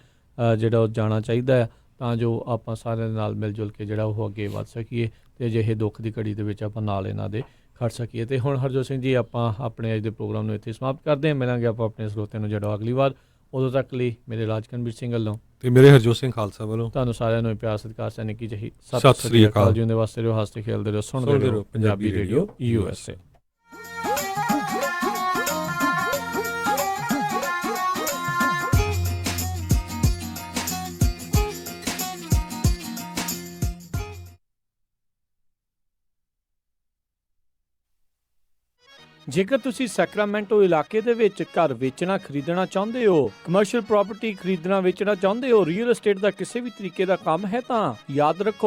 ਜਿਹੜਾ ਉਹ ਜਾਣਾ ਚਾਹੀਦਾ ਆ, ਤਾਂ ਜੋ ਆਪਾਂ ਸਾਰਿਆਂ ਦੇ ਨਾਲ ਮਿਲ ਜੁਲ ਕੇ ਜਿਹੜਾ ਉਹ ਅੱਗੇ ਵੱਧ ਸਕੀਏ ਅਤੇ ਅਜਿਹੇ ਦੁੱਖ ਦੀ ਘੜੀ ਦੇ ਵਿੱਚ ਆਪਾਂ ਨਾਲ ਇਹਨਾਂ ਦੇ ਖੜ ਸਕੀਏ। ਅਤੇ ਹੁਣ ਹਰਜੋਤ ਸਿੰਘ ਜੀ, ਆਪਾਂ ਆਪਣੇ ਅੱਜ ਦੇ ਪ੍ਰੋਗਰਾਮ ਨੂੰ ਇੱਥੇ ਸਮਾਪਤ ਕਰਦੇ ਹਾਂ। ਮਿਲਾਂਗੇ ਆਪਾਂ ਆਪਣੇ ਸਰੋਤਿਆਂ ਨੂੰ ਜਿਹੜਾ ਅਗਲੀ ਵਾਰ। ਉਦੋਂ ਤੱਕ ਲਈ ਮੇਰੇ ਰਾਜਕਨਵੀਰ ਸਿੰਘ ਵੱਲੋਂ ਤੇ ਮੇਰੇ ਹਰਜੋਤ ਸਿੰਘ ਖਾਲਸਾ ਵੱਲੋਂ ਤੁਹਾਨੂੰ ਸਾਰਿਆਂ ਨੂੰ ਪਿਆਰ ਸਤਿਕਾਰ ਸੈਨਿਕ ਕੀ ਚਾਹੀ ਸਤਿ ਸ੍ਰੀ ਅਕਾਲ। ਜਿਉਂਦੇ ਵਾਸਤੇ ਰਹੋ, ਹੱਸਦੇ ਖੇਡਦੇ ਰਹੋ, ਸੁਣਦੇ ਰਹੋ ਪੰਜਾਬੀ ਰੇਡੀਓ USA। ਜੇਕਰ ਤੁਸੀਂ ਸੈਕਰਾਮੈਂਟੋ ਇਲਾਕੇ ਦੇ ਵਿੱਚ ਘਰ ਵੇਚਣਾ ਖਰੀਦਣਾ ਚਾਹੁੰਦੇ ਹੋ, ਕਮਰਸ਼ੀਅਲ ਪ੍ਰਾਪਰਟੀ ਖਰੀਦਣਾ ਵੇਚਣਾ ਚਾਹੁੰਦੇ ਹੋ, ਰੀਅਲ ਏਸਟੇਟ ਦਾ ਕਿਸੇ ਵੀ ਤਰੀਕੇ ਦਾ ਕੰਮ ਹੈ, ਤਾਂ ਯਾਦ ਰੱਖੋ